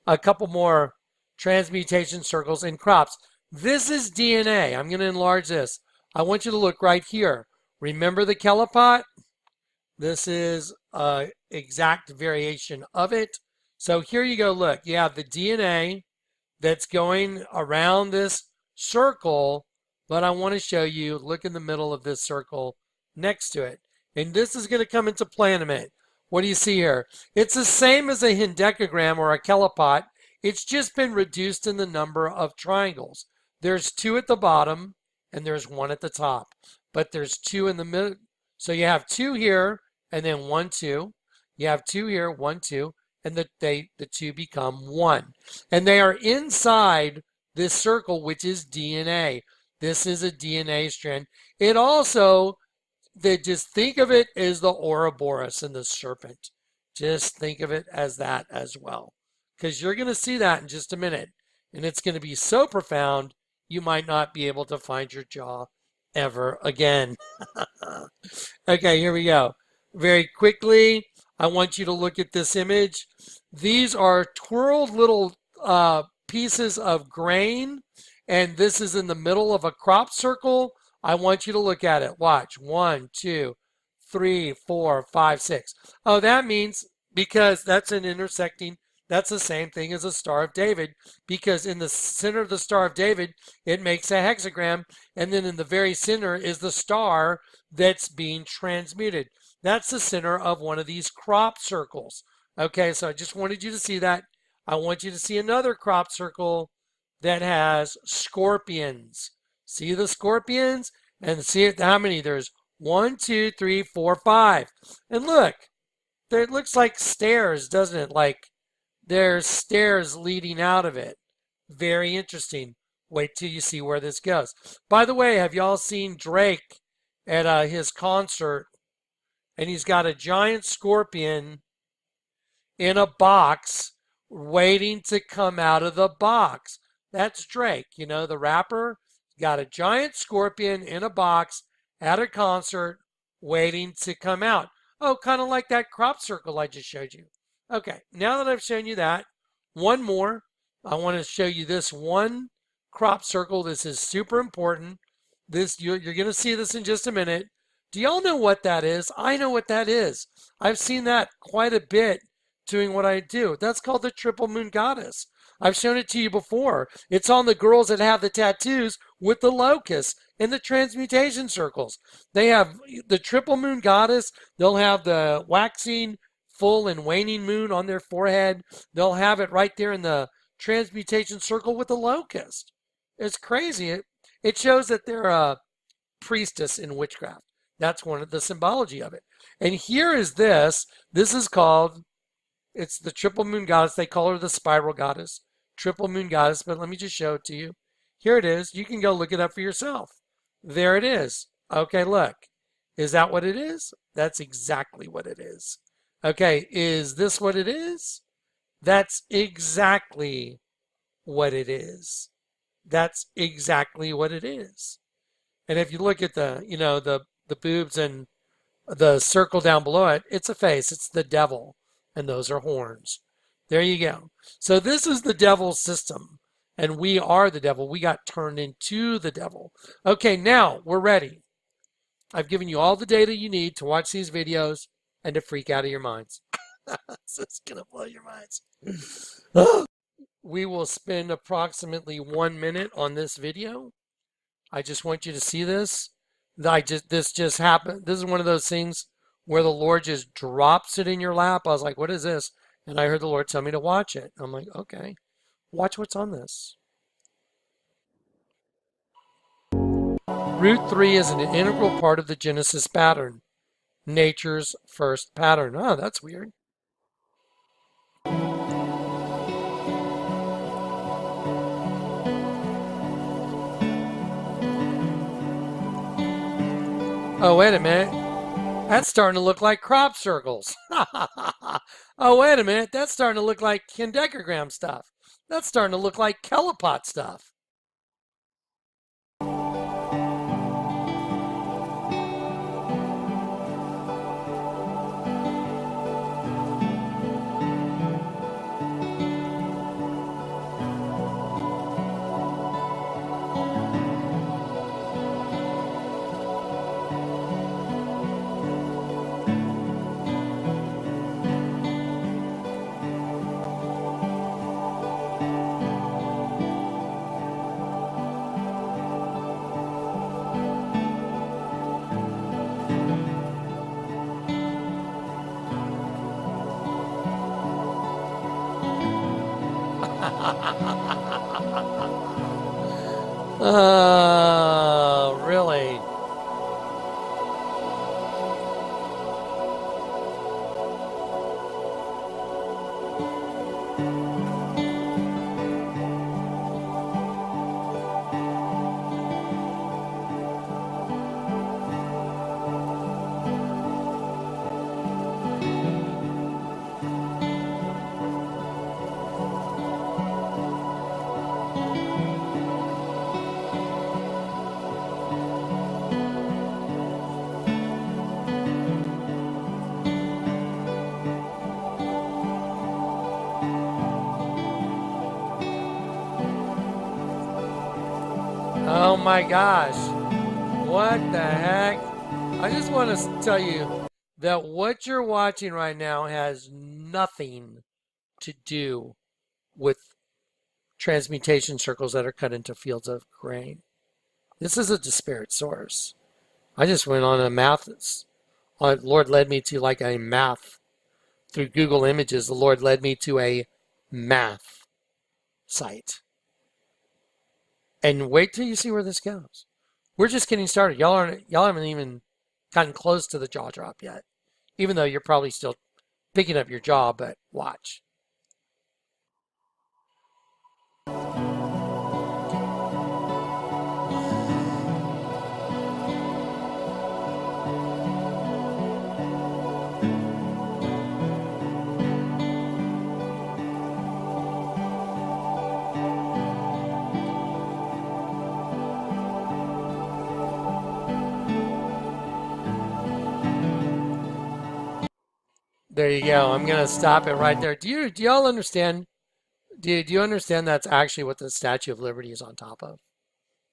a couple more transmutation circles in crops. This is DNA. I'm going to enlarge this. I want you to look right here. Remember the Kelopot? This is an exact variation of it. So here you go. Look, you have the DNA that's going around this circle, but I want to show you, look in the middle of this circle next to it. And this is going to come into play in a minute. What do you see here? It's the same as a hendecagram or a Kelopot. It's just been reduced in the number of triangles. There's 2 at the bottom and there's 1 at the top, but there's 2 in the middle. So you have 2 here and then 1, 2. You have 2 here, 1, 2, and the 2 become 1. And they are inside this circle, which is DNA. This is a DNA strand. It also, just think of it as the Ouroboros and the serpent. Just think of it as that as well, because you're going to see that in just a minute. And it's going to be so profound, you might not be able to find your jaw ever again. Okay, here we go. Very quickly, I want you to look at this image. These are twirled little pieces of grain, and this is in the middle of a crop circle. I want you to look at it. Watch. 1, 2, 3, 4, 5, 6. Oh, that means, because that's an intersecting, that's the same thing as a Star of David, because in the center of the Star of David, it makes a hexagram, and then in the very center is the star that's being transmuted. That's the center of one of these crop circles. Okay, so I just wanted you to see that. I want you to see another crop circle that has scorpions. See the scorpions? And see how many? There's 1, 2, 3, 4, 5. And look, there, it looks like stairs, doesn't it? Like there's stairs leading out of it. Very interesting. Wait till you see where this goes. By the way, have y'all seen Drake at his concert? And he's got a giant scorpion in a box waiting to come out of the box. That's Drake, you know, the rapper. Got a giant scorpion in a box at a concert waiting to come out. Oh, kind of like that crop circle I just showed you. Okay, now that I've shown you that, one more. I want to show you this one crop circle. This is super important. This you're going to see this in just a minute. Do y'all know what that is? I know what that is. I've seen that quite a bit doing what I do. That's called the triple moon goddess. I've shown it to you before. It's on the girls that have the tattoos with the locusts and the transmutation circles. They have the triple moon goddess. They'll have the waxing, full, and waning moon on their forehead. They'll have it right there in the transmutation circle with the locust. It's crazy. It shows that they're a priestess in witchcraft. That's one of the symbology of it. And here is this. This is called, it's the triple moon goddess. They call her the spiral goddess, triple moon goddess. But let me just show it to you. Here it is. You can go look it up for yourself. There it is. Okay, look. Is that what it is? That's exactly what it is. Okay, is this what it is? That's exactly what it is. That's exactly what it is. And if you look at the, you know, the boobs and the circle down below it, it's a face. It's the devil. And those are horns. There you go. So this is the devil's system. And we are the devil. We got turned into the devil. Okay, now we're ready. I've given you all the data you need to watch these videos and to freak out of your minds. This is going to blow your minds. We will spend approximately 1 minute on this video. I just want you to see this. This just happened. This is one of those things where the Lord just drops it in your lap. I was like, what is this? And I heard the Lord tell me to watch it. I'm like, okay, watch what's on this. Root 3 is an integral part of the Genesis pattern, nature's first pattern. Oh, that's weird. Oh, wait a minute. That's starting to look like crop circles. Oh, wait a minute. That's starting to look like kendecagram stuff. That's starting to look like Kellapot stuff. Really? Oh my gosh. What the heck? I just want to tell you that what you're watching right now has nothing to do with transmutation circles that are cut into fields of grain. This is a disparate source. I just went on a math. Lord led me to like a math. Through Google Images, the Lord led me to a math site. And wait till you see where this goes. We're just getting started. Y'all haven't even gotten close to the jaw drop yet. Even though you're probably still picking up your jaw, but watch. There you go. I'm gonna stop it right there. Do y'all understand? Do you understand that's actually what the Statue of Liberty is on top of?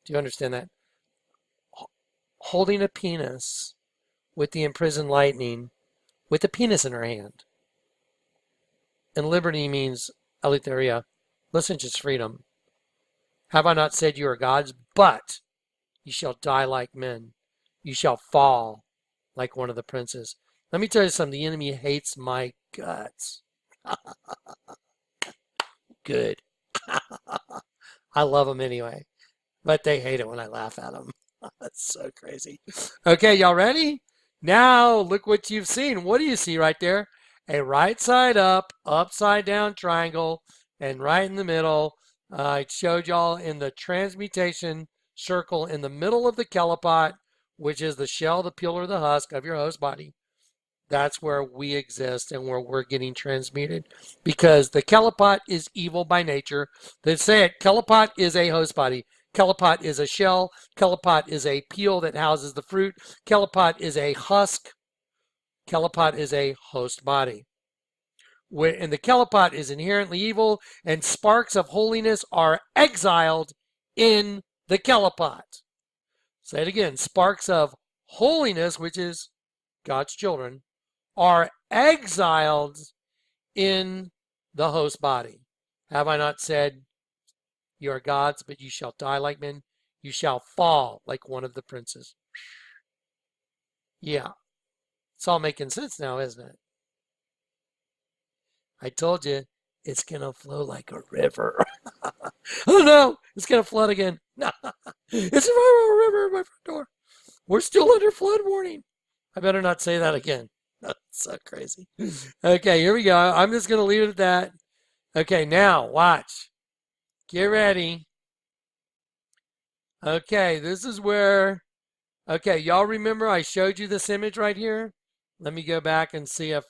Do you understand that? Holding a penis with the imprisoned lightning, with the penis in her hand. And liberty means eleutheria. Listen, just freedom. Have I not said you are gods? But you shall die like men. You shall fall like one of the princes. Let me tell you something. The enemy hates my guts. Good. I love them anyway. But they hate it when I laugh at them. That's so crazy. Okay, y'all ready? Now look what you've seen. What do you see right there? A right side up, upside down triangle, and right in the middle, I showed y'all in the transmutation circle in the middle of the kelipot, which is the shell, the peel, or the husk of your host body. That's where we exist and where we're getting transmuted, because the kelipot is evil by nature. They say it, kelipot is a host body. Kelipot is a shell. Kelipot is a peel that houses the fruit. Kelipot is a husk. Kelipot is a host body. And the kelipot is inherently evil, and sparks of holiness are exiled in the kelipot. Say it again. Sparks of holiness, which is God's children, are exiled in the host body. Have I not said, you are gods, but you shall die like men? You shall fall like one of the princes. Yeah. It's all making sense now, isn't it? I told you, it's going to flow like a river. Oh no, it's going to flood again. It's a river at my front door. We're still under flood warning. I better not say that again. That's so crazy. Okay, here we go. I'm just going to leave it at that. Okay, now watch. Get ready. Okay, this is where, okay, y'all remember I showed you this image right here? Let me go back and see if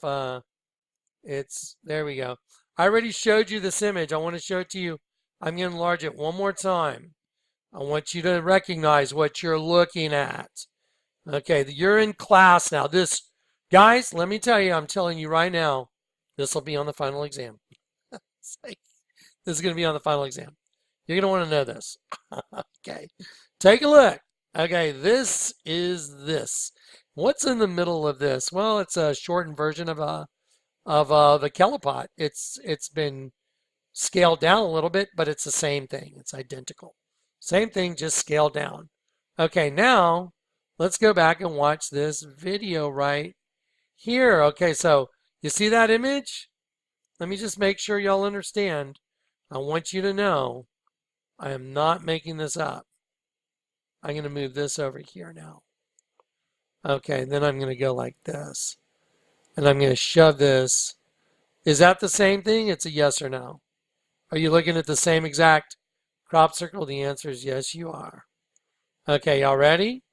it's, there we go. I already showed you this image. I want to show it to you. I'm going to enlarge it one more time. I want you to recognize what you're looking at. Okay, you're in class now. This, guys, let me tell you, I'm telling you right now, this will be on the final exam. This is going to be on the final exam. You're going to want to know this. Okay, take a look. Okay, this is this. What's in the middle of this? Well, it's a shortened version of the kelipot. It's been scaled down a little bit, but it's the same thing. It's identical. Same thing, just scaled down. Okay, now let's go back and watch this video right here. Okay, so you see that image? Let me just make sure y'all understand. I want you to know I am not making this up. I'm going to move this over here now. Okay, then I'm going to go like this. And I'm going to shove this. Is that the same thing? It's a yes or no. Are you looking at the same exact crop circle? The answer is yes, you are. Okay, y'all ready?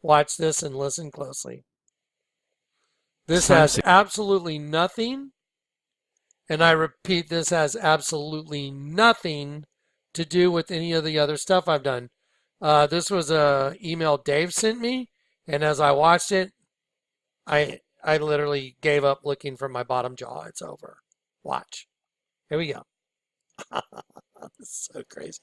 Watch this and listen closely. This has absolutely nothing, and I repeat, this has absolutely nothing to do with any of the other stuff I've done. This was an email Dave sent me, and as I watched it, I literally gave up looking from my bottom jaw. It's over. Watch. Here we go. This is so crazy.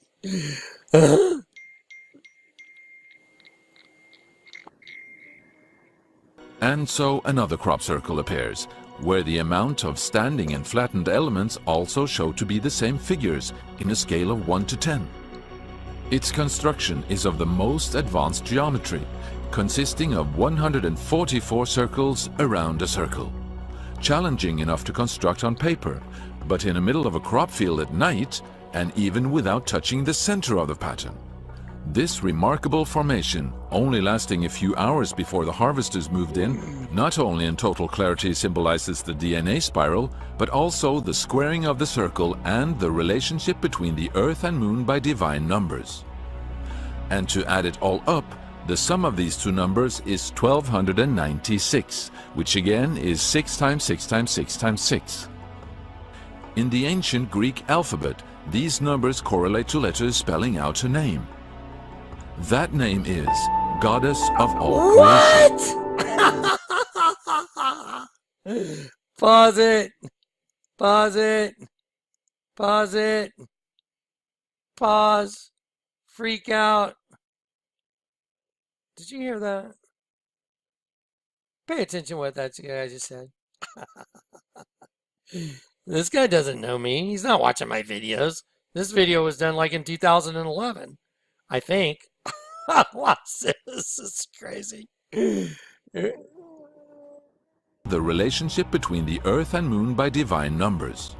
And so another crop circle appears, where the amount of standing and flattened elements also show to be the same figures in a scale of 1 to 10. Its construction is of the most advanced geometry, consisting of 144 circles around a circle. Challenging enough to construct on paper, but in the middle of a crop field at night, and even without touching the center of the pattern. This remarkable formation, only lasting a few hours before the harvesters moved in, not only in total clarity symbolizes the DNA spiral, but also the squaring of the circle and the relationship between the Earth and Moon by divine numbers. And to add it all up, the sum of these two numbers is 1296, which again is 6 times 6 times 6 times 6. In the ancient Greek alphabet, these numbers correlate to letters spelling out a name. That name is Goddess of All Creation. Pause it. Pause it. Pause it. Pause. Freak out. Did you hear that? Pay attention to what that guy just said. This guy doesn't know me. He's not watching my videos. This video was done like in 2011, I think. Watch this. This is crazy. The relationship between the Earth and Moon by divine numbers.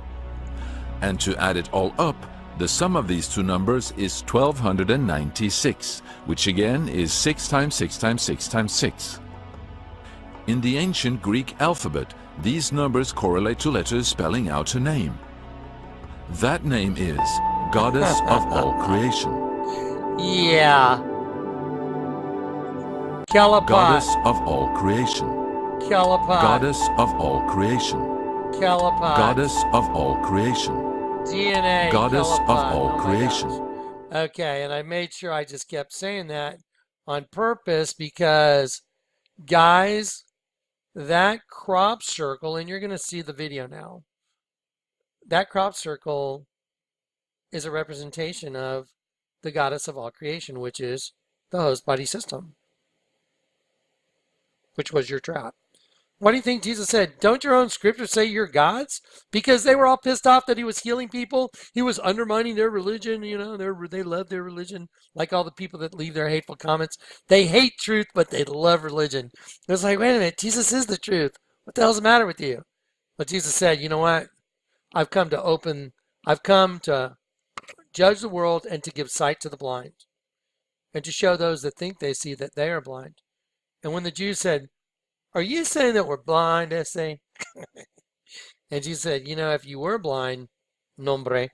And to add it all up, The sum of these two numbers is 1296, which again is 6 times 6 times 6 times 6. In the ancient Greek alphabet, these numbers correlate to letters spelling out a name. That name is Goddess of all creation. Yeah. Callipot. Goddess of all creation. Callipot. Goddess of all creation. Callipot. Goddess of all creation. DNA. Goddess of Callipot. all Oh my creation. gosh. Okay, and I made sure I just kept saying that on purpose because, guys, that crop circle, and you're going to see the video now, that crop circle is a representation of the goddess of all creation, which is the host body system, which was your trap. Why do you think Jesus said, don't your own scriptures say you're gods? Because they were all pissed off that he was healing people. He was undermining their religion. You know, they love their religion, like all the people that leave their hateful comments. They hate truth, but they love religion. It was like, wait a minute, Jesus is the truth. What the hell's the matter with you? But Jesus said, you know what? I've come to judge the world and to give sight to the blind, and to show those that think they see that they are blind. And when the Jews said, are you saying that we're blind, S.A.? And Jesus said, you know, if you were blind, nombre,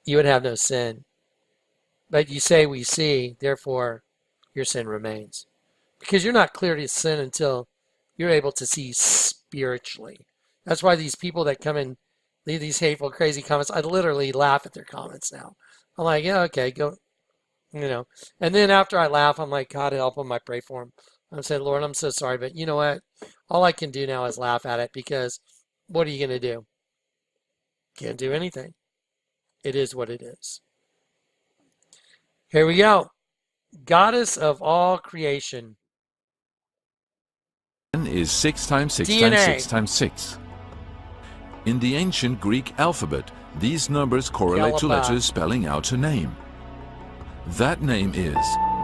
you would have no sin. But you say we see, therefore your sin remains. Because you're not clear to sin until you're able to see spiritually. That's why these people that come and leave these hateful, crazy comments, I literally laugh at their comments now. I'm like, yeah, okay, go, you know. And then after I laugh, I'm like, God help them, I pray for them. I'm saying, Lord, I'm so sorry, but you know what? All I can do now is laugh at it, because what are you going to do? Can't do anything. It is what it is. Here we go. Goddess of all creation. Is 6 times 6 DNA. times 6 times 6. In the ancient Greek alphabet, these numbers correlate to Callipot. letters spelling out a name. That name is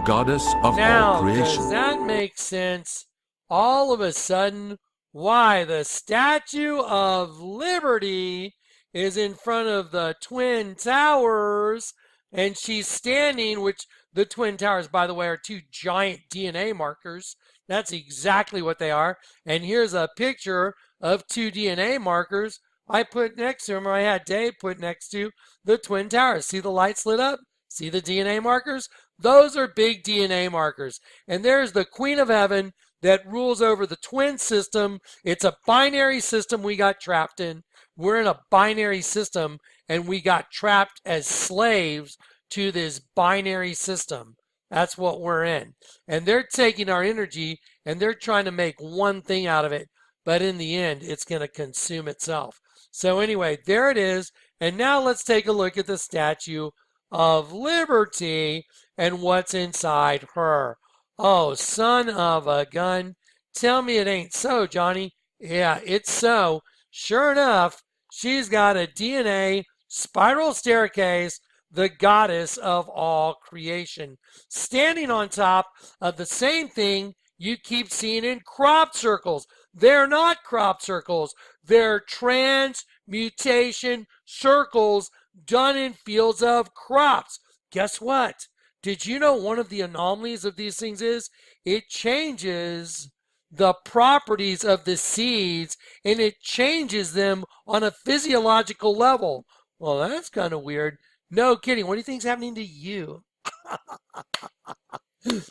Goddess of Now, all creation. does that make sense? All of a sudden, why the Statue of Liberty is in front of the Twin Towers, and she's standing, which the Twin Towers, by the way, are two giant DNA markers. That's exactly what they are. And here's a picture of two DNA markers I put next to them, or I had Dave put next to the Twin Towers. See the lights lit up? See the DNA markers? Those are big DNA markers. And there's the Queen of Heaven that rules over the twin system. It's a binary system we got trapped in. We're in a binary system, and we got trapped as slaves to this binary system. That's what we're in. And they're taking our energy, and they're trying to make one thing out of it. But in the end, it's going to consume itself. So anyway, there it is. And now let's take a look at the Statue of Liberty and what's inside her. Oh, son of a gun. Tell me it ain't so, Johnny. Yeah, it's so. Sure enough, she's got a DNA spiral staircase, the goddess of all creation, standing on top of the same thing you keep seeing in crop circles. They're not crop circles. They're transmutation circles done in fields of crops. Guess what? Did you know one of the anomalies of these things is it changes the properties of the seeds, and it changes them on a physiological level? Well, that's kind of weird. No kidding. What do you think's happening to you?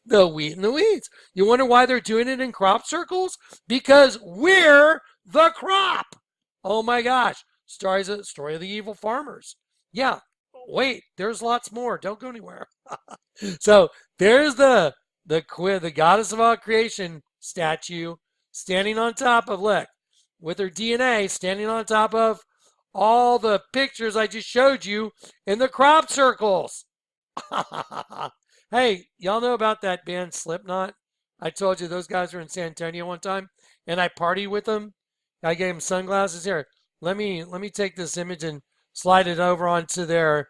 The wheat and the weeds. You wonder why they're doing it in crop circles? Because we're the crop. Oh my gosh. Story of the evil farmers. Yeah. Wait, there's lots more. Don't go anywhere. So there's the goddess of all creation statue standing on top of, look, with her DNA standing on top of all the pictures I just showed you in the crop circles. Hey, y'all know about that band Slipknot? I told you those guys were in San Antonio one time, and I partied with them. I gave them sunglasses. Here, let me take this image and slide it over onto their.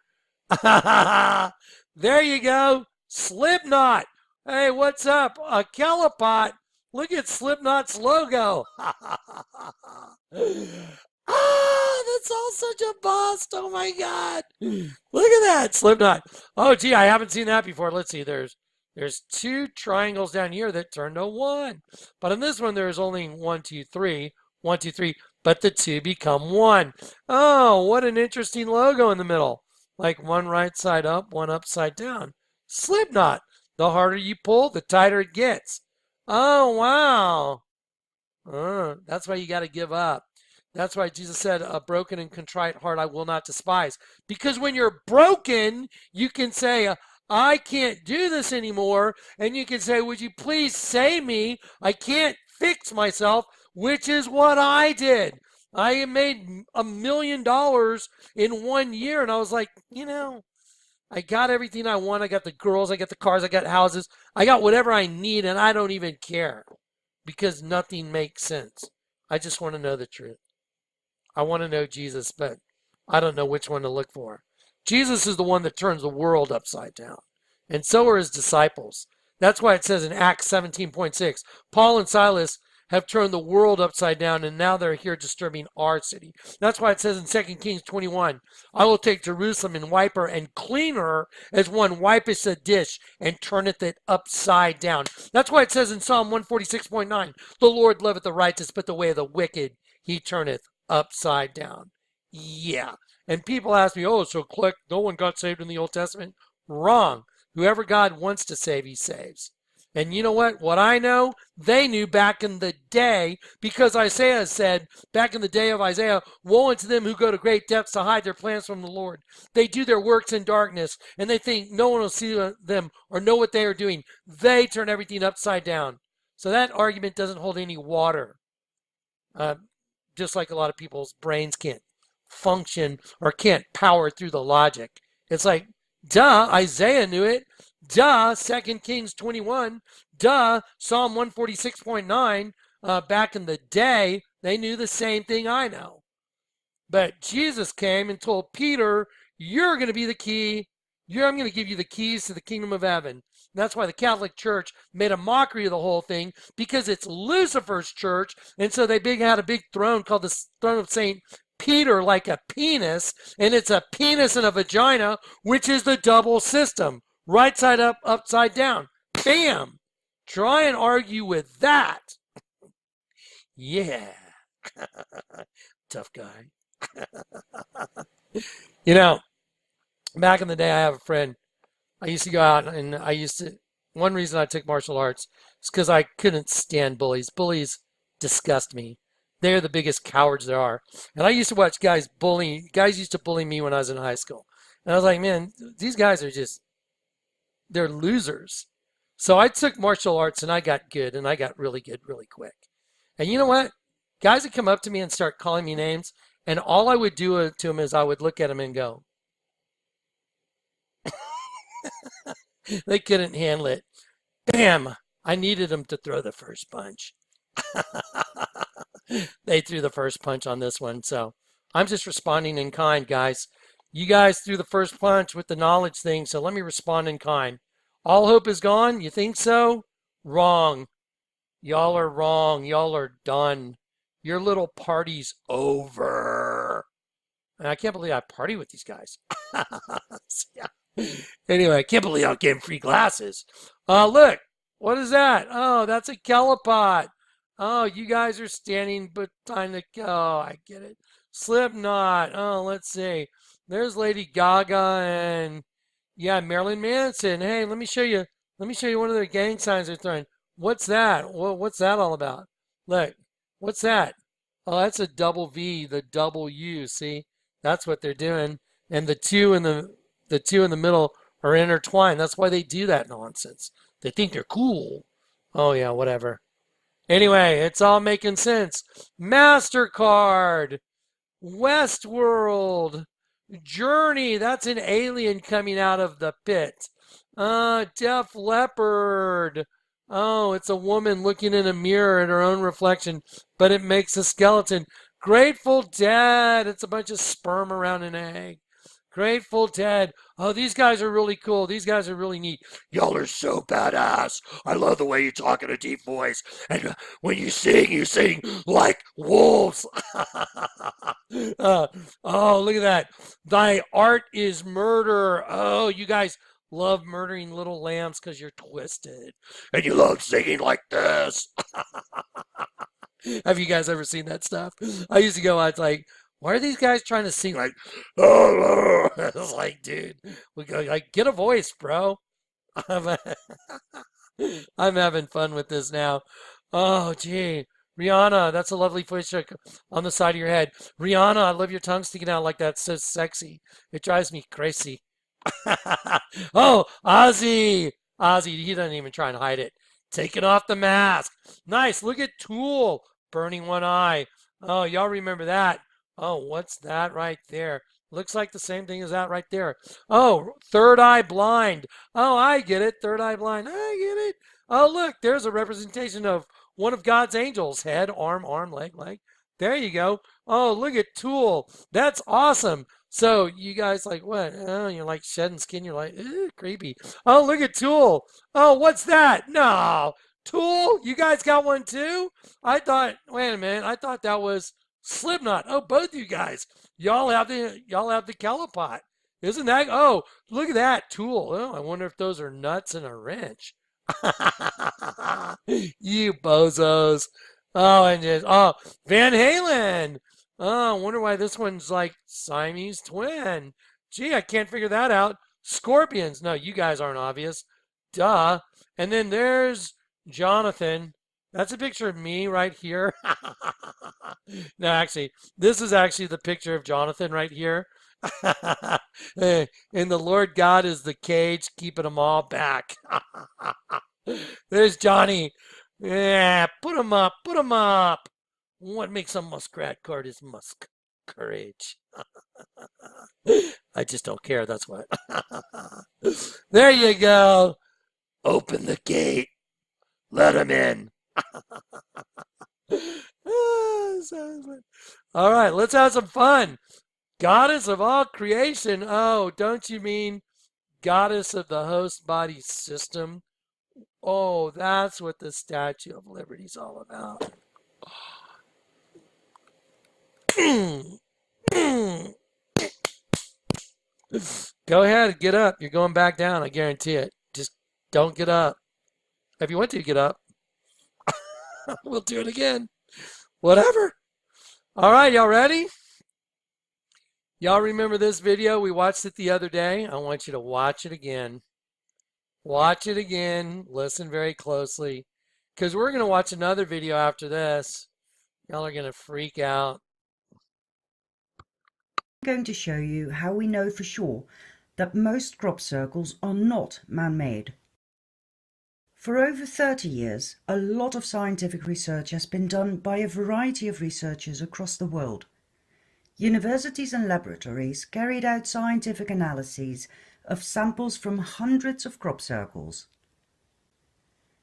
There you go, Slipknot. Hey, what's up? A Callipot. Look at Slipknot's logo. Ah, that's all such a bust. Oh my God. Look at that. Slipknot. Oh, gee, I haven't seen that before. Let's see. There's 2 triangles down here that turn to 1. But in this one, there's only 1, 2, 3. 1, 2, 3. But the 2 become 1. Oh, what an interesting logo in the middle. Like one right side up, one upside down. Slipknot. The harder you pull, the tighter it gets. Oh, wow. That's why you got to give up. That's why Jesus said, a broken and contrite heart I will not despise. Because when you're broken, you can say, I can't do this anymore. And you can say, would you please save me? I can't fix myself, which is what I did. I made $1 million in 1 year. And I was like, I got everything I want. I got the girls, I got the cars, I got houses. I got whatever I need, and I don't even care because nothing makes sense. I just want to know the truth. I want to know Jesus, but I don't know which one to look for. Jesus is the one that turns the world upside down, and so are his disciples. That's why it says in Acts 17:6, Paul and Silas have turned the world upside down, and now they're here disturbing our city. That's why it says in 2 Kings 21, I will take Jerusalem and wipe her and clean her as one wipeth a dish and turneth it upside down. That's why it says in Psalm 146.9, the Lord loveth the righteous, but the way of the wicked he turneth upside down. Yeah. And people ask me, oh, so click, no one got saved in the Old Testament? Wrong. Whoever God wants to save, he saves. And you know what? What I know, they knew back in the day, because Isaiah said, back in the day of Isaiah, woe unto them who go to great depths to hide their plans from the Lord. They do their works in darkness, and they think no one will see them or know what they are doing. They turn everything upside down. So that argument doesn't hold any water. Just like a lot of people's brains can't function or can't power through the logic. It's like, duh, Isaiah knew it. Duh, 2 Kings 21. Duh, Psalm 146.9. Back in the day, they knew the same thing I know. But Jesus came and told Peter, you're going to be the key. I'm going to give you the keys to the kingdom of heaven. And that's why the Catholic Church made a mockery of the whole thing, because it's Lucifer's church. And so they had a big throne called the throne of St. Peter, like a penis. And it's a penis and a vagina, which is the double system. Right side up, upside down. Bam! Try and argue with that. Yeah. Tough guy. Back in the day, I have a friend. I used to go out and one reason I took martial arts is because I couldn't stand bullies. Bullies disgust me. They're the biggest cowards there are. And I used to watch guys used to bully me when I was in high school. And I was like, man, these guys are they're losers. So I took martial arts and I got good, and I got really good really quick. And you know what? Guys would come up to me and start calling me names, and all I would do to them is I would look at them and go. They couldn't handle it. Bam! I needed them to throw the first punch. They threw the first punch on this one, so I'm just responding in kind, guys. You guys threw the first punch with the knowledge thing, so let me respond in kind. All hope is gone? You think so? Wrong. Y'all are wrong. Y'all are done. Your little party's over. And I can't believe I party with these guys. Anyway, I can't believe I gave them free glasses. Look, what is that? Oh, that's a Kelopot. Oh, you guys are standing behind the... Oh, I get it. Slipknot. Oh, let's see. There's Lady Gaga and Marilyn Manson. Hey, let me show you one of their gang signs they're throwing. What's that? What's that all about? Look, what's that? Oh, that's a double V, the double U. See, that's what they're doing. And the two in the middle are intertwined. That's why they do that nonsense. They think they're cool. Oh yeah, whatever. Anyway, it's all making sense. MasterCard, Westworld, Journey, that's an alien coming out of the pit. Def Leppard. Oh, it's a woman looking in a mirror at her own reflection, but it makes a skeleton. Grateful Dead. It's a bunch of sperm around an egg. Grateful Dead. Oh, these guys are really cool. These guys are really neat. Y'all are so badass. I love the way you talk in a deep voice. And when you sing like wolves. Oh, look at that. Thy art is murder. Oh, you guys love murdering little lambs because you're twisted. And you love singing like this. Have you guys ever seen that stuff? I used to go, I was like, why are these guys trying to sing like, oh, I was like, dude, we go, like, get a voice, bro. I'm, I'm having fun with this now. Oh, gee. Rihanna, that's a lovely voice on the side of your head. Rihanna, I love your tongue sticking out like that. So sexy. It drives me crazy. Oh, Ozzy. Ozzy, he doesn't even try and hide it. Taking off the mask. Nice. Look at Tool burning one eye. Oh, y'all remember that. Oh, what's that right there? Looks like the same thing as that right there. Oh, Third Eye Blind. Oh, I get it. Third Eye Blind. I get it. Oh, look, there's a representation of one of God's angels. Head, arm, leg, leg. There you go. Oh, look at Tool. That's awesome. So you guys like what? Oh, you're like shedding skin. You're like, creepy. Oh, look at Tool. Oh, what's that? No. Tool, you guys got one too? I thought, wait a minute. I thought that was Slipknot. Oh, both you guys. Y'all have the Callipot. Isn't that? Oh, look at that Tool. Oh, I wonder if those are nuts and a wrench. You bozos. Oh, and just Van Halen. Oh, I wonder why this one's like Siamese twin. Gee, I can't figure that out. Scorpions. No, you guys aren't obvious. Duh. And then there's Jonathan. That's a picture of me right here. No, actually, this is actually the picture of Jonathan right here. And the Lord God is the cage keeping them all back. There's Johnny. Yeah, put him up, put him up. What makes a muskrat guard his musk courage. I just don't care, that's what. There you go. Open the gate. Let him in. All right, let's have some fun. Goddess of all creation. Oh, don't you mean goddess of the host body system? Oh, that's what the Statue of Liberty is all about. Go ahead, get up. You're going back down, I guarantee it. Just don't get up. If you want to get up, we'll do it again. Whatever. All right, y'all ready? Y'all remember this video? We watched it the other day. I want you to watch it again. Watch it again. Listen very closely. Because we're going to watch another video after this. Y'all are going to freak out. I'm going to show you how we know for sure that most crop circles are not man-made. For over 30 years, a lot of scientific research has been done by a variety of researchers across the world. Universities and laboratories carried out scientific analyses of samples from hundreds of crop circles.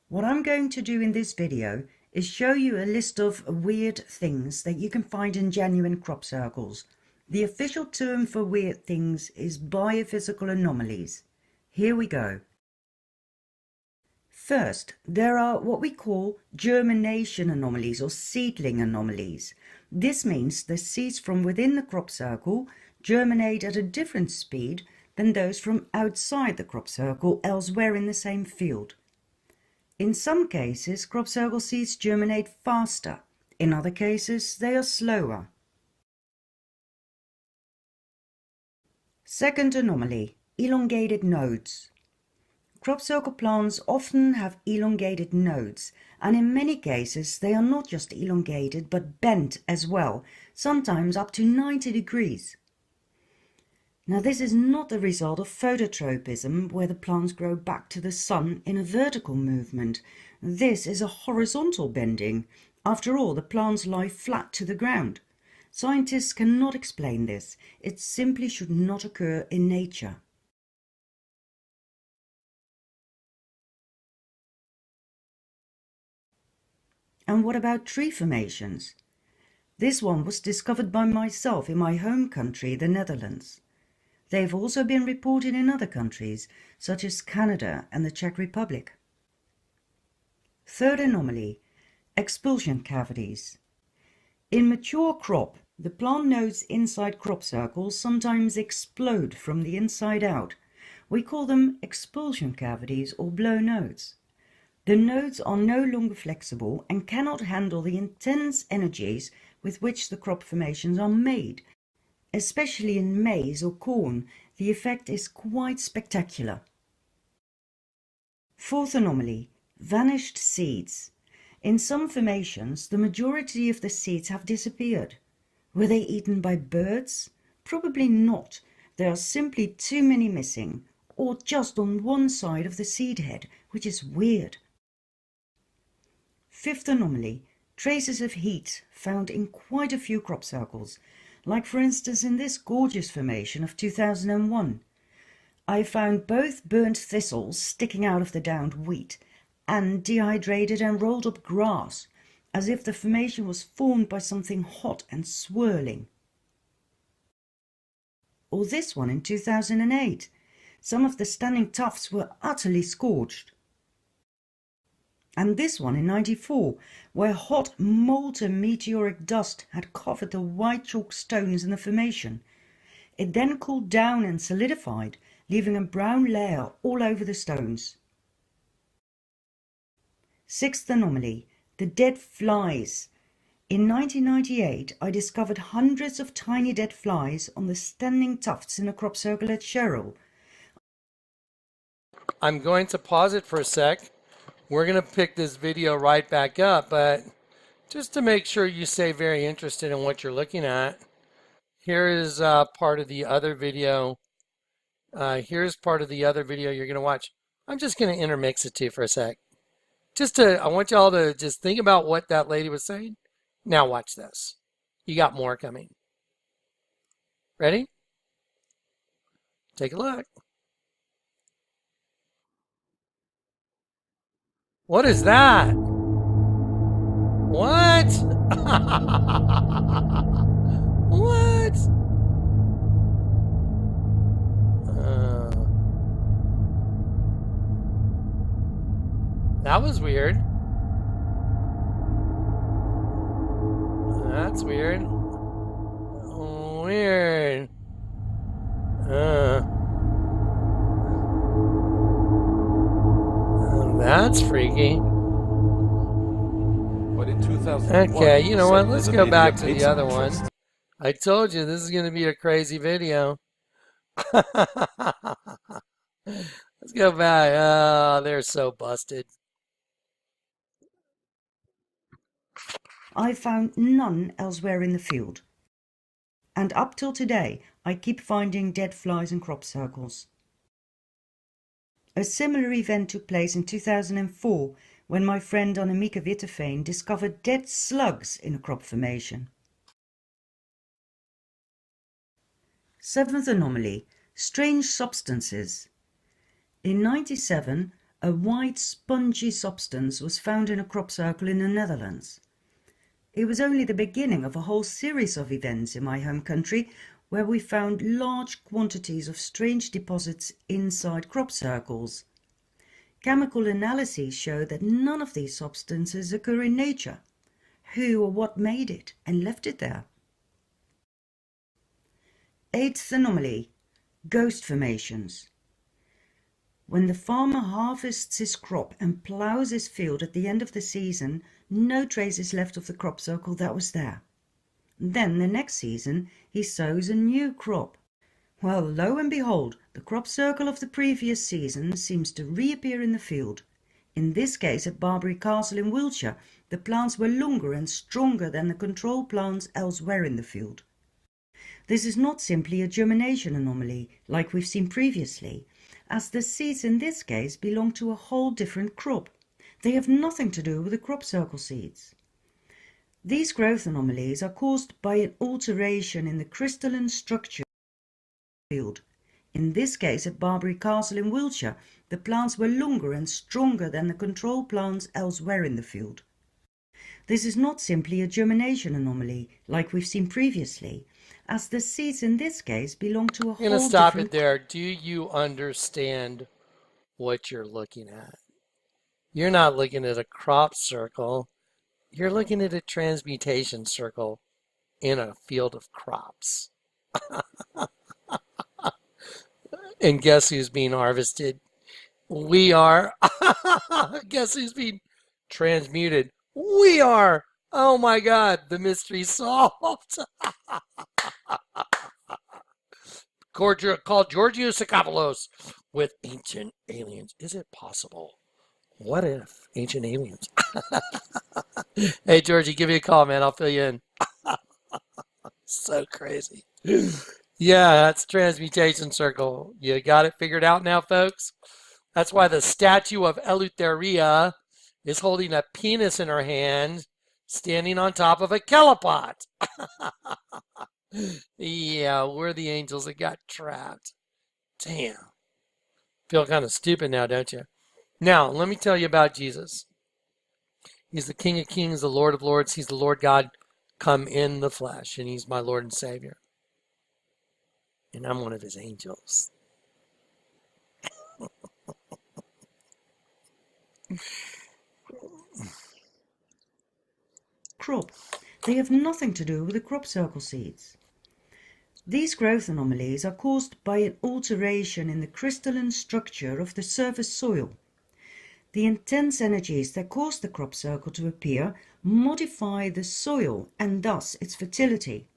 What I'm going to do in this video is show you a list of weird things that you can find in genuine crop circles. The official term for weird things is biophysical anomalies. Here we go. First, there are what we call germination anomalies or seedling anomalies. This means the seeds from within the crop circle germinate at a different speed than those from outside the crop circle elsewhere in the same field. In some cases, crop circle seeds germinate faster. In other cases, they are slower. Second anomaly, elongated nodes. Crop circle plants often have elongated nodes, and in many cases they are not just elongated but bent as well, sometimes up to 90 degrees. Now this is not the result of phototropism, where the plants grow back to the sun in a vertical movement. This is a horizontal bending. After all, the plants lie flat to the ground. Scientists cannot explain this. It simply should not occur in nature. And what about tree formations? This one was discovered by myself in my home country, the Netherlands. They have also been reported in other countries, such as Canada and the Czech Republic. Third anomaly, expulsion cavities. In mature crop, The plant nodes inside crop circles sometimes explode from the inside out. We call them expulsion cavities or blow nodes. The nodes are no longer flexible and cannot handle the intense energies with which the crop formations are made. Especially in maize or corn, the effect is quite spectacular. Fourth anomaly, vanished seeds. In some formations, the majority of the seeds have disappeared. Were they eaten by birds? Probably not. There are simply too many missing, or just on one side of the seed head, which is weird. Fifth anomaly, traces of heat found in quite a few crop circles, like for instance in this gorgeous formation of 2001. I found both burnt thistles sticking out of the downed wheat and dehydrated and rolled up grass, as if the formation was formed by something hot and swirling. Or this one in 2008. Some of the standing tufts were utterly scorched. And this one in 94, where hot molten meteoric dust had covered the white chalk stones in the formation. It then cooled down and solidified, leaving a brown layer all over the stones. Sixth anomaly, the dead flies. In 1998, I discovered hundreds of tiny dead flies on the standing tufts in a crop circle at Sherrill. I'm going to pause it for a sec. We're going to pick this video right back up, but just to make sure you stay very interested in what you're looking at, here is part of the other video. Here's part of the other video you're going to watch. I'm just going to intermix it to you for a sec. I want y'all to just think about what that lady was saying. Now watch this. You got more coming. Ready? Take a look. What is that? What? What? That was weird. That's weird. Weird. That's freaky. But in 2001, Okay, you know what? Let's the go media back to paid the some other one. interest. I told you this is going to be a crazy video. Let's go back. Oh, they're so busted. I found none elsewhere in the field. And up till today, I keep finding dead flies in crop circles. A similar event took place in 2004 when my friend Annemieke Witteveen discovered dead slugs in a crop formation. Seventh anomaly, strange substances. In 1997, a white spongy substance was found in a crop circle in the Netherlands. It was only the beginning of a whole series of events in my home country where we found large quantities of strange deposits inside crop circles. Chemical analyses show that none of these substances occur in nature. Who or what made it and left it there? Eighth anomaly, ghost formations. When the farmer harvests his crop and ploughs his field at the end of the season, no trace is left of the crop circle that was there. Then the next season he sows a new crop. Well, lo and behold, the crop circle of the previous season seems to reappear in the field. In this case at Barbary Castle in Wiltshire, the plants were longer and stronger than the control plants elsewhere in the field. This is not simply a germination anomaly, like we've seen previously, as the seeds in this case belong to a whole different crop. They have nothing to do with the crop circle seeds. These growth anomalies are caused by an alteration in the crystalline structure of the field. In this case at Barbary Castle in Wiltshire, the plants were longer and stronger than the control plants elsewhere in the field. This is not simply a germination anomaly, like we've seen previously, as the seeds in this case belong to a I'm going to whole stop different it there. Do you understand what you're looking at? You're not looking at a crop circle. You're looking at a transmutation circle. in a field of crops. And guess who's being harvested? We are. Guess who's being transmuted? We are. Oh my God, the mystery solved. Called Georgios Akopoulos with ancient aliens. Is it possible? What if ancient aliens? Hey, Georgie, give me a call, man. I'll fill you in. So crazy. Yeah, that's transmutation circle. You got it figured out now, folks? That's why the statue of Eleutheria is holding a penis in her hand, standing on top of a kelopot. Yeah, we're the angels that got trapped. Damn. Feel kind of stupid now, don't you? Now, let me tell you about Jesus. He's the King of Kings, the Lord of Lords. He's the Lord God come in the flesh, and he's my Lord and Savior. And I'm one of his angels. Crop. They have nothing to do with the crop circle seeds. These growth anomalies are caused by an alteration in the crystalline structure of the surface soil. The intense energies that cause the crop circle to appear modify the soil and thus its fertility.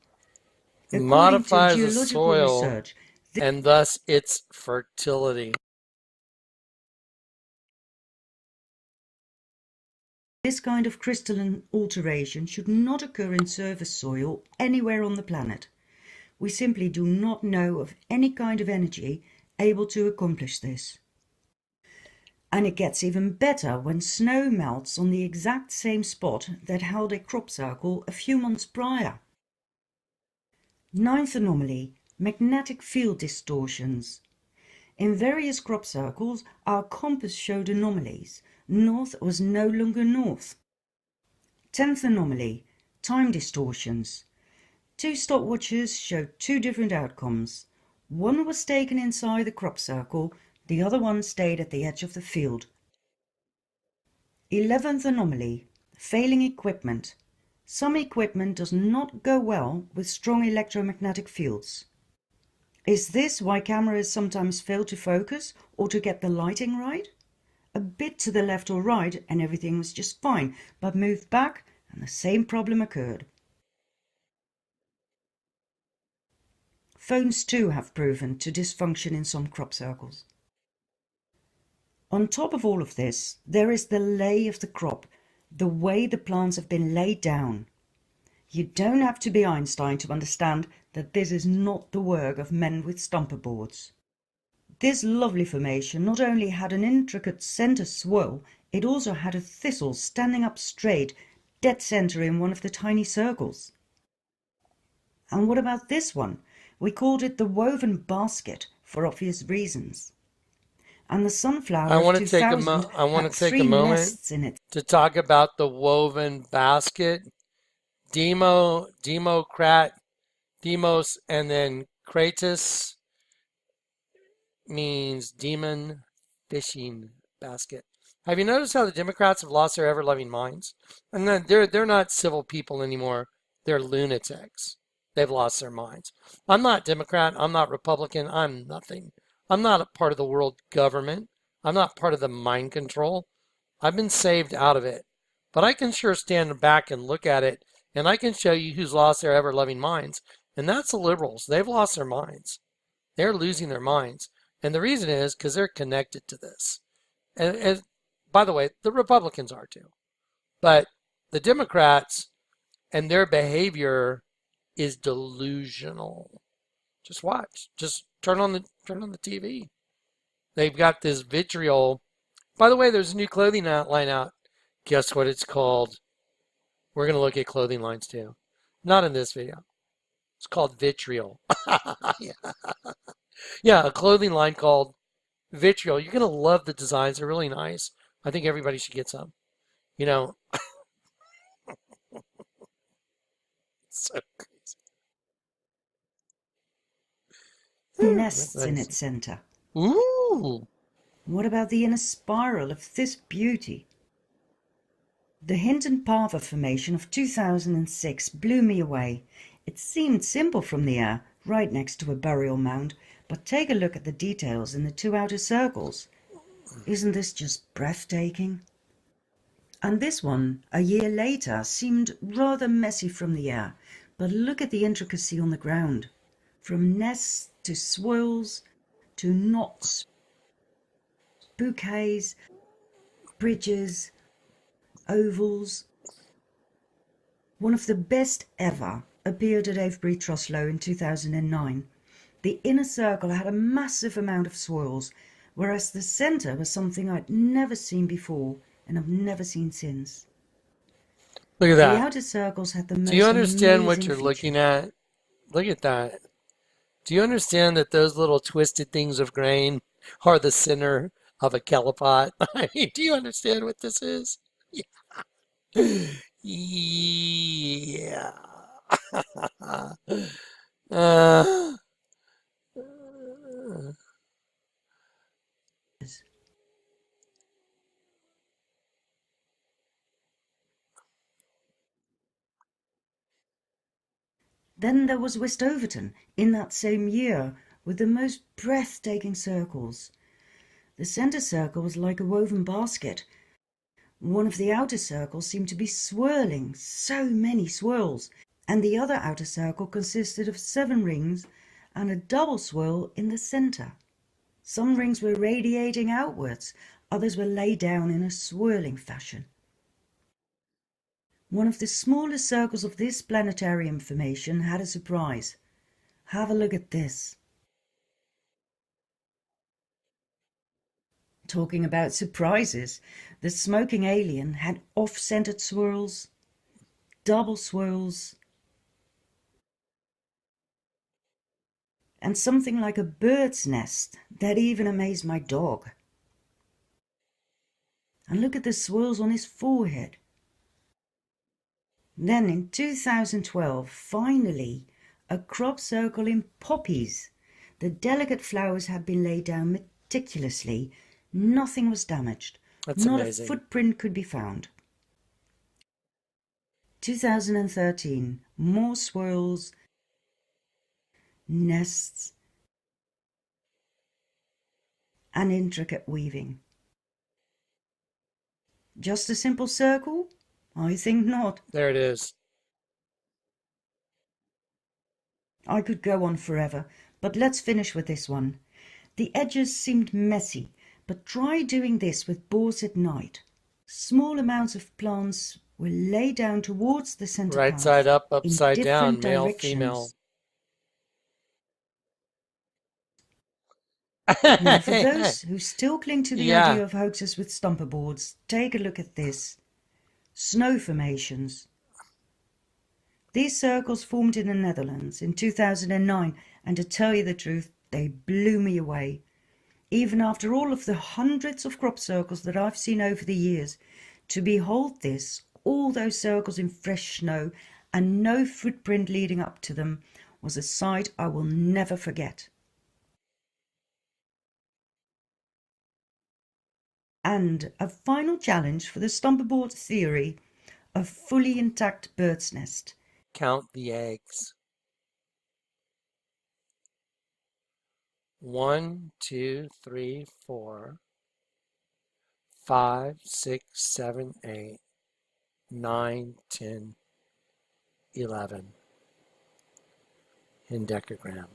Modifies the soil research, and thus its fertility. This kind of crystalline alteration should not occur in surface soil anywhere on the planet. We simply do not know of any kind of energy able to accomplish this. And it gets even better when snow melts on the exact same spot that held a crop circle a few months prior. Ninth anomaly, magnetic field distortions. In various crop circles, our compass showed anomalies. North was no longer north. 10th anomaly, time distortions. Two stopwatches showed two different outcomes. One was taken inside the crop circle, the other one stayed at the edge of the field. 11th anomaly, failing equipment. Some equipment does not go well with strong electromagnetic fields. Is this why cameras sometimes fail to focus or to get the lighting right? A bit to the left or right and everything was just fine, but moved back and the same problem occurred. Phones too have proven to dysfunction in some crop circles. On top of all of this, there is the lay of the crop, the way the plants have been laid down. You don't have to be Einstein to understand that this is not the work of men with stumper boards. This lovely formation not only had an intricate centre swirl, it also had a thistle standing up straight, dead centre in one of the tiny circles. And what about this one? We called it the woven basket for obvious reasons. And the sunflower I want to of take 2000 had take a three moment nests in it. to talk about the woven basket. Demos, and then Kratos means demon fishing basket. Have you noticed how the Democrats have lost their ever-loving minds? And then they're not civil people anymore. They're lunatics. They've lost their minds. I'm not Democrat. I'm not Republican. I'm nothing. I'm not a part of the world government. I'm not part of the mind control. I've been saved out of it. But I can sure stand back and look at it, and I can show you who's lost their ever-loving minds. And that's the liberals. They've lost their minds. They're losing their minds. And the reason is because they're connected to this. And by the way, the Republicans are too. But the Democrats and their behavior is delusional. Just watch. Just turn on the TV. They've got this vitriol. By the way, there's a new clothing line out. Guess what it's called? We're going to look at clothing lines too. Not in this video. It's called Vitriol. Yeah, a clothing line called Vitriol. You're going to love the designs. They're really nice. I think everybody should get some. You know, so crazy. Nests in its centre. Ooh. What about the inner spiral of this beauty? The Hinton Parva formation of 2006 blew me away. It seemed simple from the air, right next to a burial mound, but take a look at the details in the two outer circles. Isn't this just breathtaking? And this one, a year later, seemed rather messy from the air, but look at the intricacy on the ground. From nests to swirls to knots, bouquets, bridges, ovals. One of the best ever appeared at Avebury Truslow in 2009. The inner circle had a massive amount of swirls, whereas the centre was something I'd never seen before and I've never seen since. Look at The that. outer circles had the most Do you understand what amazing you're looking features. at? Look at that. Do you understand that those little twisted things of grain are the center of a calipot? I mean, do you understand what this is? Yeah. Uh, Then there was Westoverton in that same year with the most breathtaking circles. The centre circle was like a woven basket. One of the outer circles seemed to be swirling, so many swirls, and the other outer circle consisted of 7 rings and a double swirl in the centre. Some rings were radiating outwards, others were laid down in a swirling fashion. One of the smallest circles of this planetarium formation had a surprise. Have a look at this. Talking about surprises, the smoking alien had off-centered swirls, double swirls, and something like a bird's nest that even amazed my dog. And look at the swirls on his forehead. Then in 2012, finally, a crop circle in poppies. The delicate flowers had been laid down meticulously. Nothing was damaged. that's Not amazing. a footprint could be found. 2013, more swirls, nests, and intricate weaving. Just a simple circle? I think not. There it is. I could go on forever, but let's finish with this one. The edges seemed messy, but try doing this with boards at night. Small amounts of plants were laid down towards the centre Right path side up, in upside down, different male, directions. female. Now, for those who still cling to the Yeah. idea of hoaxes with stumper boards, take a look at this. Snow formations. These circles formed in the Netherlands in 2009, and to tell you the truth, they blew me away. Even after all of the hundreds of crop circles that I've seen over the years, to behold this, all those circles in fresh snow and no footprint leading up to them, was a sight I will never forget. And a final challenge for the stumperboard theory: a fully intact bird's nest. Count the eggs. 1, 2, 3, 4, 5, 6, 7, 8, 9, 10, 11 in decagram.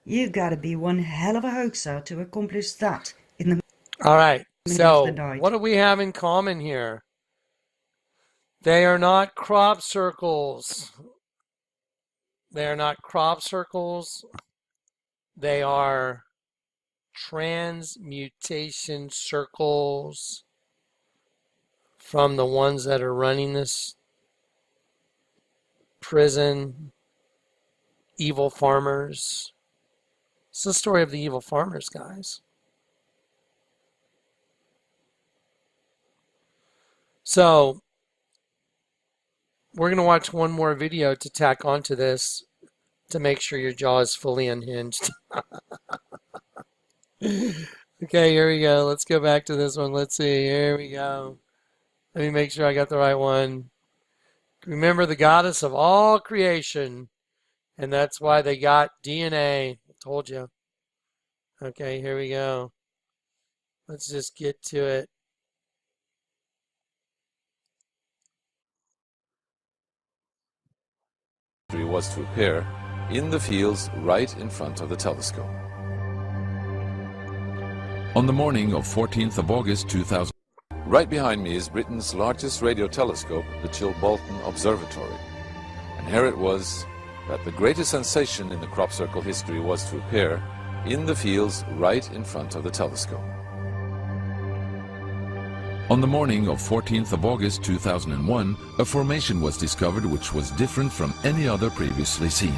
You've got to be one hell of a hoaxer to accomplish that in the All right, middle of so the night. what do we have in common here? They are not crop circles. They are not crop circles. They are transmutation circles from the ones that are running this prison, evil farmers. It's the story of the evil farmers, guys. So we're going to watch one more video to tack onto this to make sure your jaw is fully unhinged. Okay, here we go. Let's go back to this one. Let's see. Here we go. Let me make sure I got the right one. Remember the goddess of all creation. And that's why they got DNA. I told you. Okay, here we go. Let's just get to it. Was to appear in the fields right in front of the telescope. On the morning of 14th of August 2000, right behind me is Britain's largest radio telescope, the Chilbolton Observatory. And here it was that the greatest sensation in the crop circle history was to appear in the fields right in front of the telescope. On the morning of 14th of August 2001, a formation was discovered which was different from any other previously seen.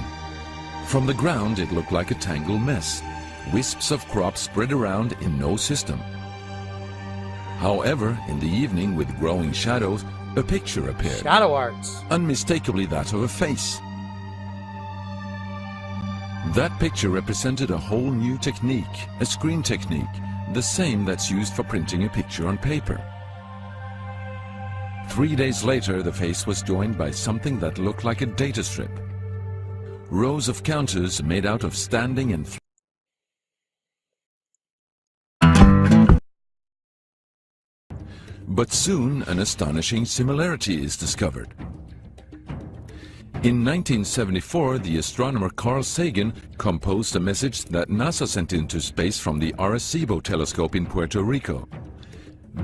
From the ground it looked like a tangled mess, wisps of crops spread around in no system. However, in the evening with growing shadows, a picture appeared. Shadow arts. Unmistakably that of a face. That picture represented a whole new technique, a screen technique, the same that's used for printing a picture on paper. 3 days later, the face was joined by something that looked like a data strip. Rows of counters made out of standing and but soon an astonishing similarity is discovered. In 1974, the astronomer Carl Sagan composed a message that NASA sent into space from the Arecibo telescope in Puerto Rico.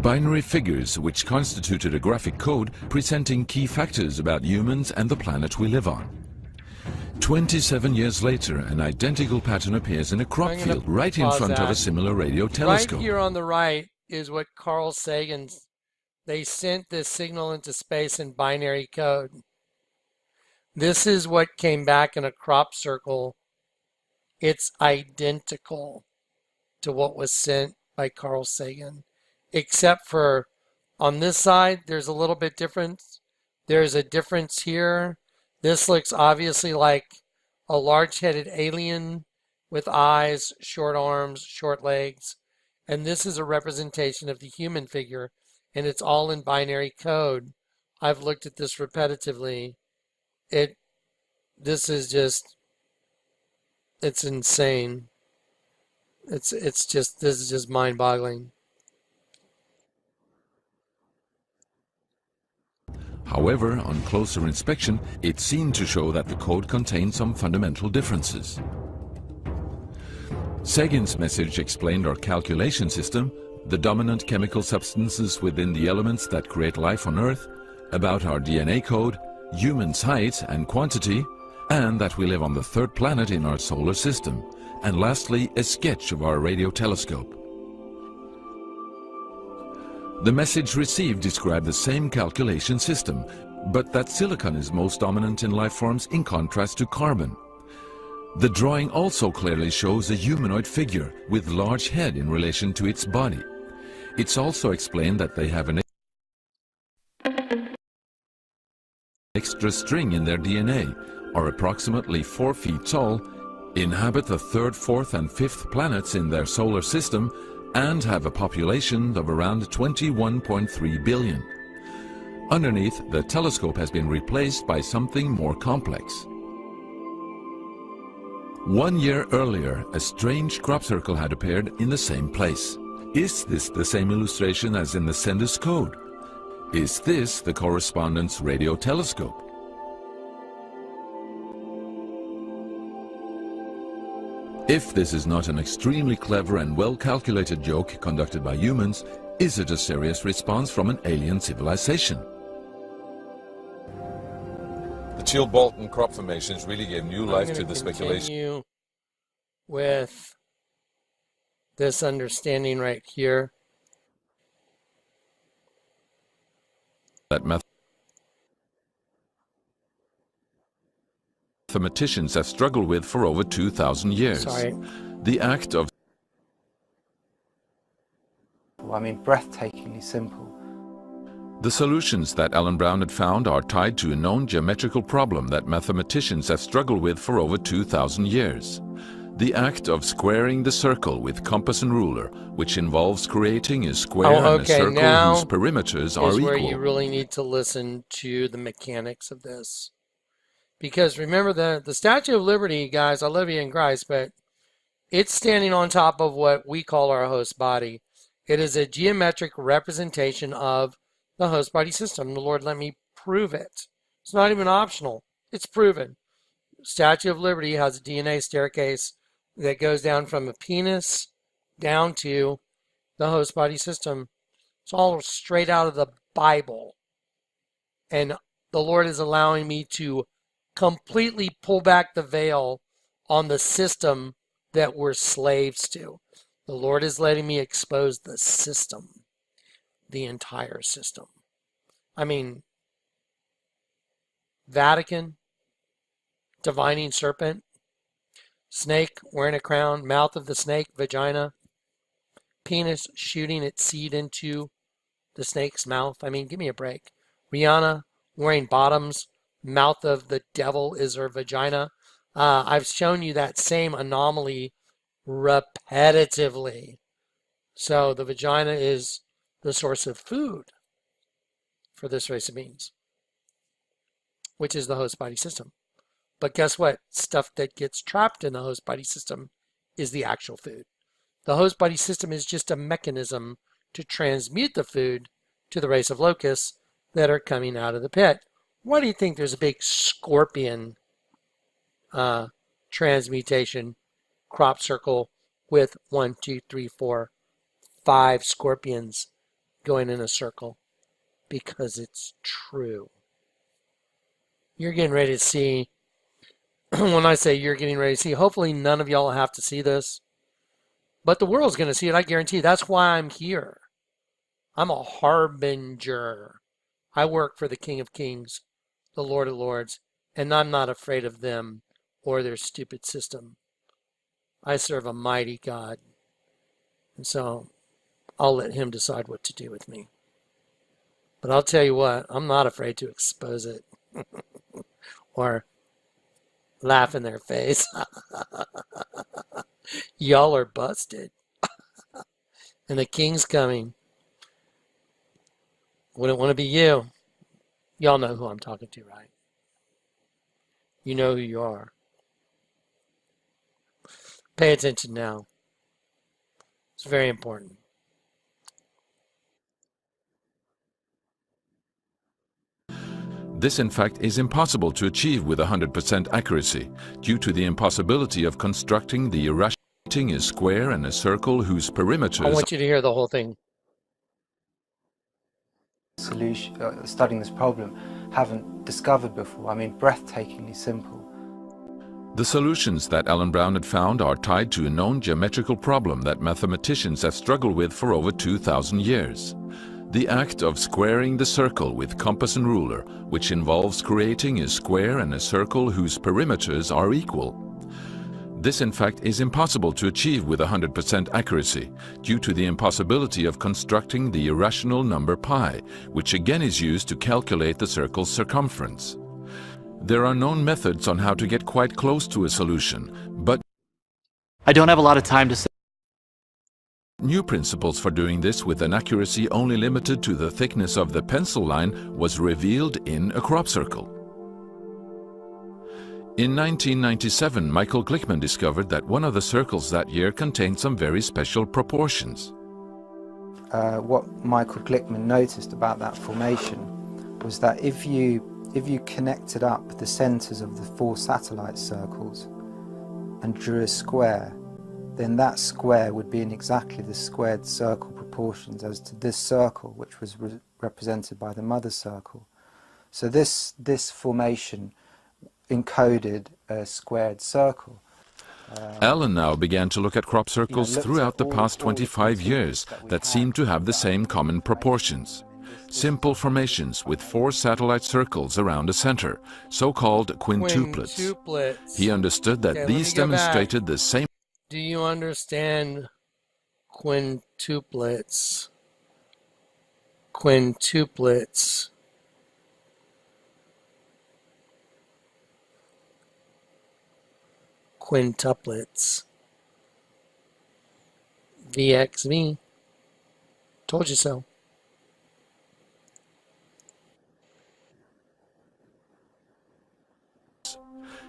Binary figures which constituted a graphic code presenting key factors about humans and the planet we live on. 27 years later, an identical pattern appears in a crop field right in front of a similar radio telescope. Right here on the right is what Carl Sagan's, they sent this signal into space in binary code. This is what came back in a crop circle. It's identical to what was sent by Carl Sagan, except for on this side, there's a little bit different. There's a difference here. This looks obviously like a large-headed alien with eyes, short arms, short legs. And this is a representation of the human figure, and it's all in binary code. I've looked at this repetitively. This is just, it's insane. This is just mind-boggling. However, on closer inspection, it seemed to show that the code contained some fundamental differences. Sagan's message explained our calculation system, the dominant chemical substances within the elements that create life on Earth, about our DNA code, humans' height and quantity, and that we live on the third planet in our solar system, and lastly, a sketch of our radio telescope. The message received described the same calculation system, but that silicon is most dominant in life forms in contrast to carbon. The drawing also clearly shows a humanoid figure with large head in relation to its body. It's also explained that they have an extra string in their DNA, are approximately 4 feet tall, inhabit the third, fourth and fifth planets in their solar system, and have a population of around 21.3 billion. Underneath, the telescope has been replaced by something more complex. 1 year earlier, a strange crop circle had appeared in the same place. Is this the same illustration as in the sender's code? Is this the correspondence radio telescope? If this is not an extremely clever and well-calculated joke conducted by humans, is it a serious response from an alien civilization? The Chilbolton crop formations really gave new life to the speculation. Continue with this understanding right here. That mathematicians have struggled with for over 2,000 years. Sorry. The act of breathtakingly simple. the solutions that Alan Brown had found are tied to a known geometrical problem that mathematicians have struggled with for over 2,000 years. The act of squaring the circle with compass and ruler, which involves creating a square Oh, and a okay, circle now whose perimeters are is where you equal. really need to listen to the mechanics of this. Because remember the Statue of Liberty, guys, I love you in Christ, but it's standing on top of what we call our host body. It is a geometric representation of the host body system. The Lord let me prove it. It's not even optional. It's proven. Statue of Liberty has a DNA staircase that goes down from a penis down to the host body system. It's all straight out of the Bible. And the Lord is allowing me to completely pull back the veil on the system that we're slaves to. The Lord is letting me expose the system, the entire system. I mean, Vatican, divining serpent, snake wearing a crown, mouth of the snake, vagina, penis shooting its seed into the snake's mouth. I mean, give me a break. Rihanna wearing bottoms, mouth of the devil is her vagina. I've shown you that same anomaly repetitively. So the vagina is the source of food for this race of beings, which is the host body system. But guess what? Stuff that gets trapped in the host body system is the actual food. The host body system is just a mechanism to transmute the food to the race of locusts that are coming out of the pit. Why do you think there's a big scorpion transmutation crop circle with 1, 2, 3, 4, 5 scorpions going in a circle? Because it's true. You're getting ready to see, when I say you're getting ready to see, hopefully none of y'all have to see this, but the world's going to see it, I guarantee. That's why I'm here. I'm a harbinger. I work for the King of Kings, the Lord of Lords, and I'm not afraid of them or their stupid system. I serve a mighty God, and so I'll let him decide what to do with me. But I'll tell you what, I'm not afraid to expose it or laugh in their face. Y'all are busted. And the king's coming. Wouldn't want to be you. Y'all know who I'm talking to, right? You know who you are. Pay attention now. It's very important. This, in fact, is impossible to achieve with 100% accuracy, due to the impossibility of constructing the irrational a square and a circle whose I perimeters want you to hear the whole thing. Solution, studying this problem, haven't discovered before. I mean, breathtakingly simple. The solutions that Alan Brown had found are tied to a known geometrical problem that mathematicians have struggled with for over 2,000 years. The act of squaring the circle with compass and ruler, which involves creating a square and a circle whose perimeters are equal. This, in fact, is impossible to achieve with 100% accuracy, due to the impossibility of constructing the irrational number pi, which again is used to calculate the circle's circumference. There are known methods on how to get quite close to a solution, but I don't have a lot of time to say. new principles for doing this with an accuracy only limited to the thickness of the pencil line was revealed in a crop circle. In 1997, Michael Glickman discovered that one of the circles that year contained some very special proportions. What Michael Glickman noticed about that formation was that if you connected up the centers of the 4 satellite circles and drew a square, then that square would be in exactly the squared circle proportions as to this circle, which was represented by the mother circle. So this formation encoded a squared circle. Alan now began to look at crop circles throughout the past 25 years that seemed to have the same common proportions. Simple formations with 4 satellite circles around a center, so-called quintuplets. Quintuplets. He understood that Okay, let these me go back. demonstrated the same. Do you understand quintuplets? Quintuplets. Quintuplets. VXV. Told you so.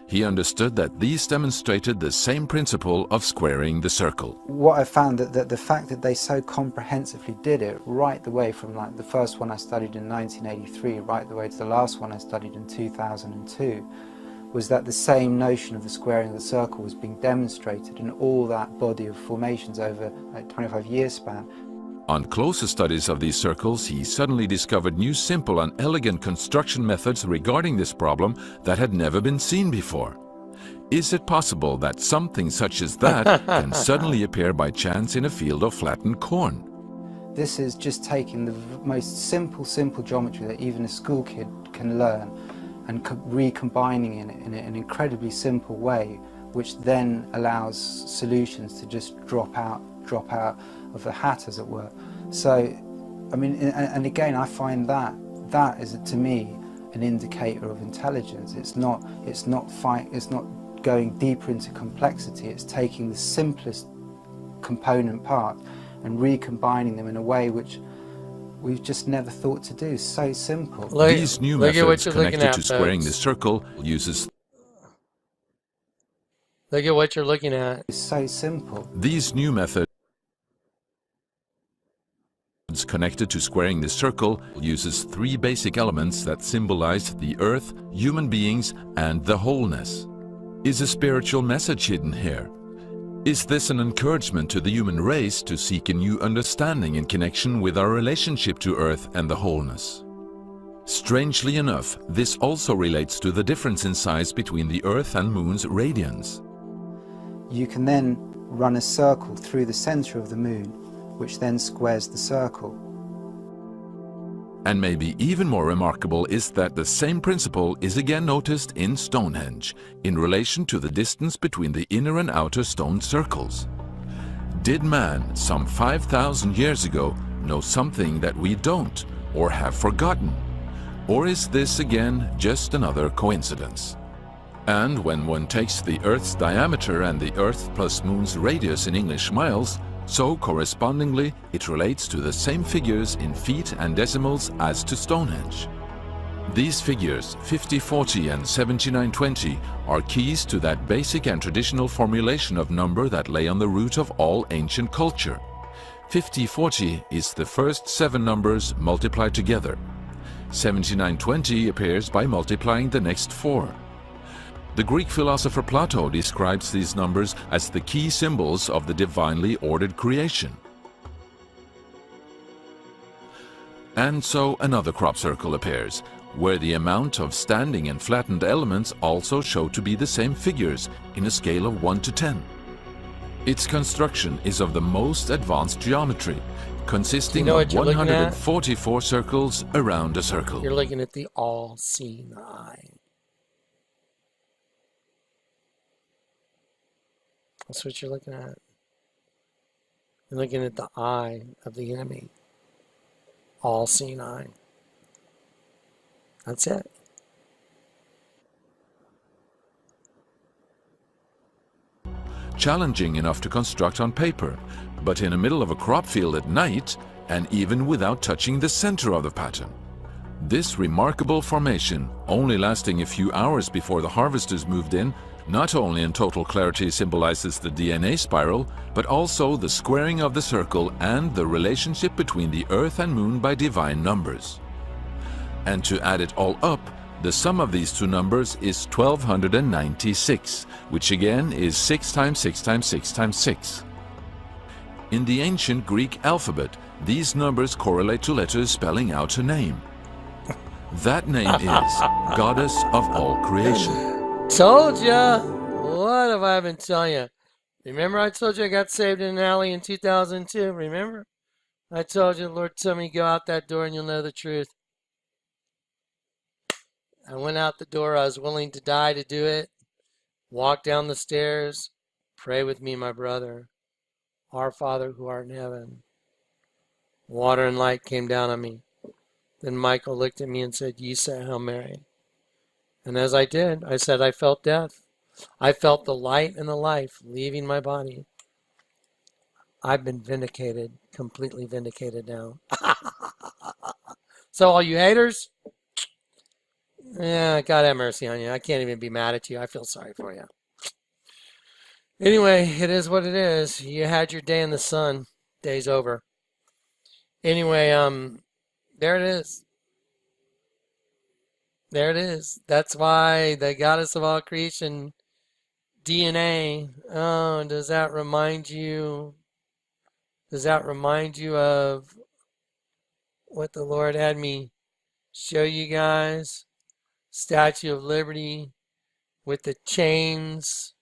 He understood that these demonstrated the same principle of squaring the circle. What I found that the fact that they so comprehensively did it right the way from like the first one I studied in 1983 right the way to the last one I studied in 2002 was that the same notion of the squaring of the circle was being demonstrated in all that body of formations over a 25-year span. On closer studies of these circles, he suddenly discovered new simple and elegant construction methods regarding this problem that had never been seen before. Is it possible that something such as that can suddenly appear by chance in a field of flattened corn? This is just taking the most simple geometry that even a school kid can learn and recombining it in an incredibly simple way, which then allows solutions to just drop out of the hat, as it were. So, I mean, and again, I find that is, to me, an indicator of intelligence. It's not going deeper into complexity. It's taking the simplest component part and recombining them in a way which we've just never thought to do. So simple. These new methods connected to squaring the circle uses. Look at what you're looking at. It's so simple. These new methods connected to squaring the circle uses three basic elements that symbolize the earth, human beings, and the wholeness. Is a spiritual message hidden here? Is this an encouragement to the human race to seek a new understanding in connection with our relationship to earth and the wholeness? Strangely enough, this also relates to the difference in size between the earth and moon's radiance. You can then run a circle through the center of the moon, which then squares the circle. And maybe even more remarkable is that the same principle is again noticed in Stonehenge in relation to the distance between the inner and outer stone circles. Did man, some 5,000 years ago, know something that we don't or have forgotten? Or is this again just another coincidence? And when one takes the Earth's diameter and the Earth plus Moon's radius in English miles, so correspondingly it relates to the same figures in feet and decimals as to Stonehenge. These figures, 5040 and 7920, are keys to that basic and traditional formulation of number that lay on the root of all ancient culture. 5040 is the first 7 numbers multiplied together. 7920 appears by multiplying the next 4. The Greek philosopher Plato describes these numbers as the key symbols of the divinely ordered creation. And so another crop circle appears, where the amount of standing and flattened elements also show to be the same figures in a scale of 1 to 10. Its construction is of the most advanced geometry, consisting of 144 circles around a circle. You're looking at the all-seeing eye. That's what you're looking at. You're looking at the eye of the enemy. All-seeing eye. That's it. Challenging enough to construct on paper, but in the middle of a crop field at night, and even without touching the center of the pattern. This remarkable formation, only lasting a few hours before the harvesters moved in, not only in total clarity symbolizes the DNA spiral, but also the squaring of the circle and the relationship between the Earth and Moon by divine numbers. And to add it all up, the sum of these two numbers is 1296, which again is 6 times 6 times 6 times 6. In the ancient Greek alphabet, these numbers correlate to letters spelling out a name. That name is Goddess of All Creation. Told ya! What have I been telling you? Remember I told you I got saved in an alley in 2002? Remember? I told you the Lord told me go out that door and you'll know the truth. I went out the door. I was willing to die to do it. Walk down the stairs. Pray with me, my brother. Our Father who art in heaven. Water and light came down on me. Then Michael looked at me and said, "You say Hail Mary." And as I did, I said, I felt death. I felt the light and the life leaving my body. I've been vindicated, completely vindicated now. So all you haters, yeah, God have mercy on you. I can't even be mad at you. I feel sorry for you. Anyway, it is what it is. You had your day in the sun. Day's over. Anyway, there it is. There it is. That's why the goddess of all creation, DNA. Oh, does that remind you? Does that remind you of what the Lord had me show you guys? Statue of Liberty with the chains,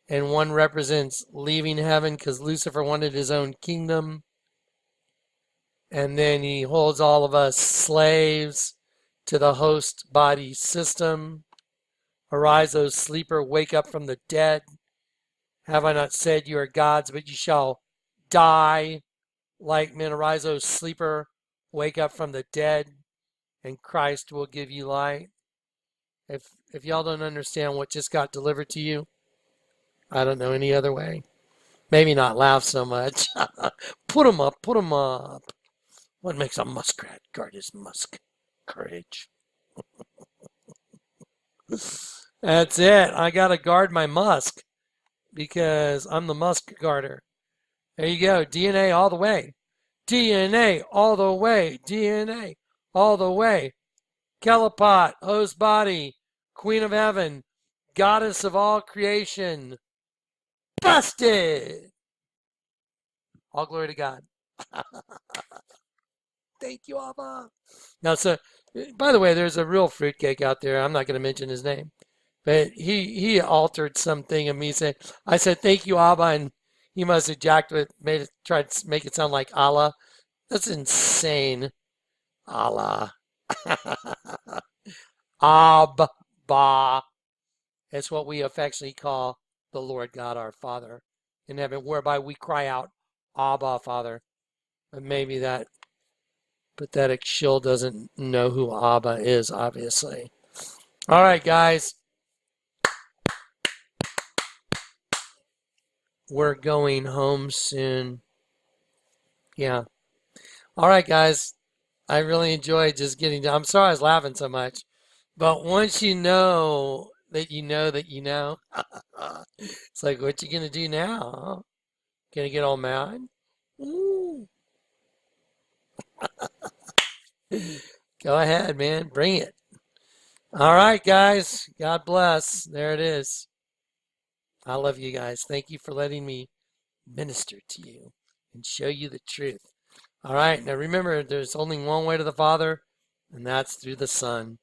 and one represents leaving heaven because Lucifer wanted his own kingdom, and then he holds all of us slaves to the host body system. Arise, O sleeper, wake up from the dead. Have I not said you are gods, but you shall die like men? Arise, O sleeper, wake up from the dead, and Christ will give you light. If y'all don't understand what just got delivered to you, I don't know any other way. Maybe not laugh so much. Put 'em up, put 'em up. What makes a muskrat guard his musk? Courage. That's it. I got to guard my musk because I'm the musk guarder. There you go. DNA all the way. DNA all the way. DNA all the way. Kelapot, host body, Queen of Heaven, Goddess of all creation. Busted! All glory to God. Thank you, Abba. Now, so, by the way, there's a real fruitcake out there. I'm not going to mention his name. But he altered something of me saying, I said, thank you, Abba, and he must have jacked it, tried to make it sound like Allah. That's insane. Allah. Abba. It's what we affectionately call the Lord God our Father in heaven, whereby we cry out, Abba, Father. And maybe that pathetic shill doesn't know who Abba is, obviously. All right, guys. We're going home soon. Yeah. All right, guys. I really enjoyed just getting down. I'm sorry I was laughing so much. But once you know that you know that you know, it's like, what you going to do now? Going to get all mad? Ooh. Go ahead, man. Bring it. All right, guys. God bless. There it is. I love you guys. Thank you for letting me minister to you and show you the truth. All right. Now remember, there's only one way to the Father, and that's through the Son.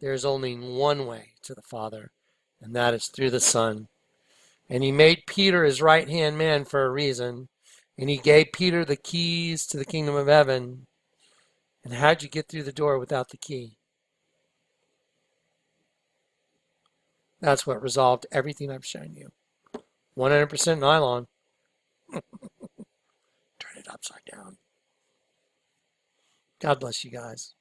There's only one way to the Father, and that is through the Son. And he made Peter his right-hand man for a reason. And he gave Peter the keys to the kingdom of heaven. And how'd you get through the door without the key? That's what resolved everything I've shown you. 100% nylon. Turn it upside down. God bless you guys.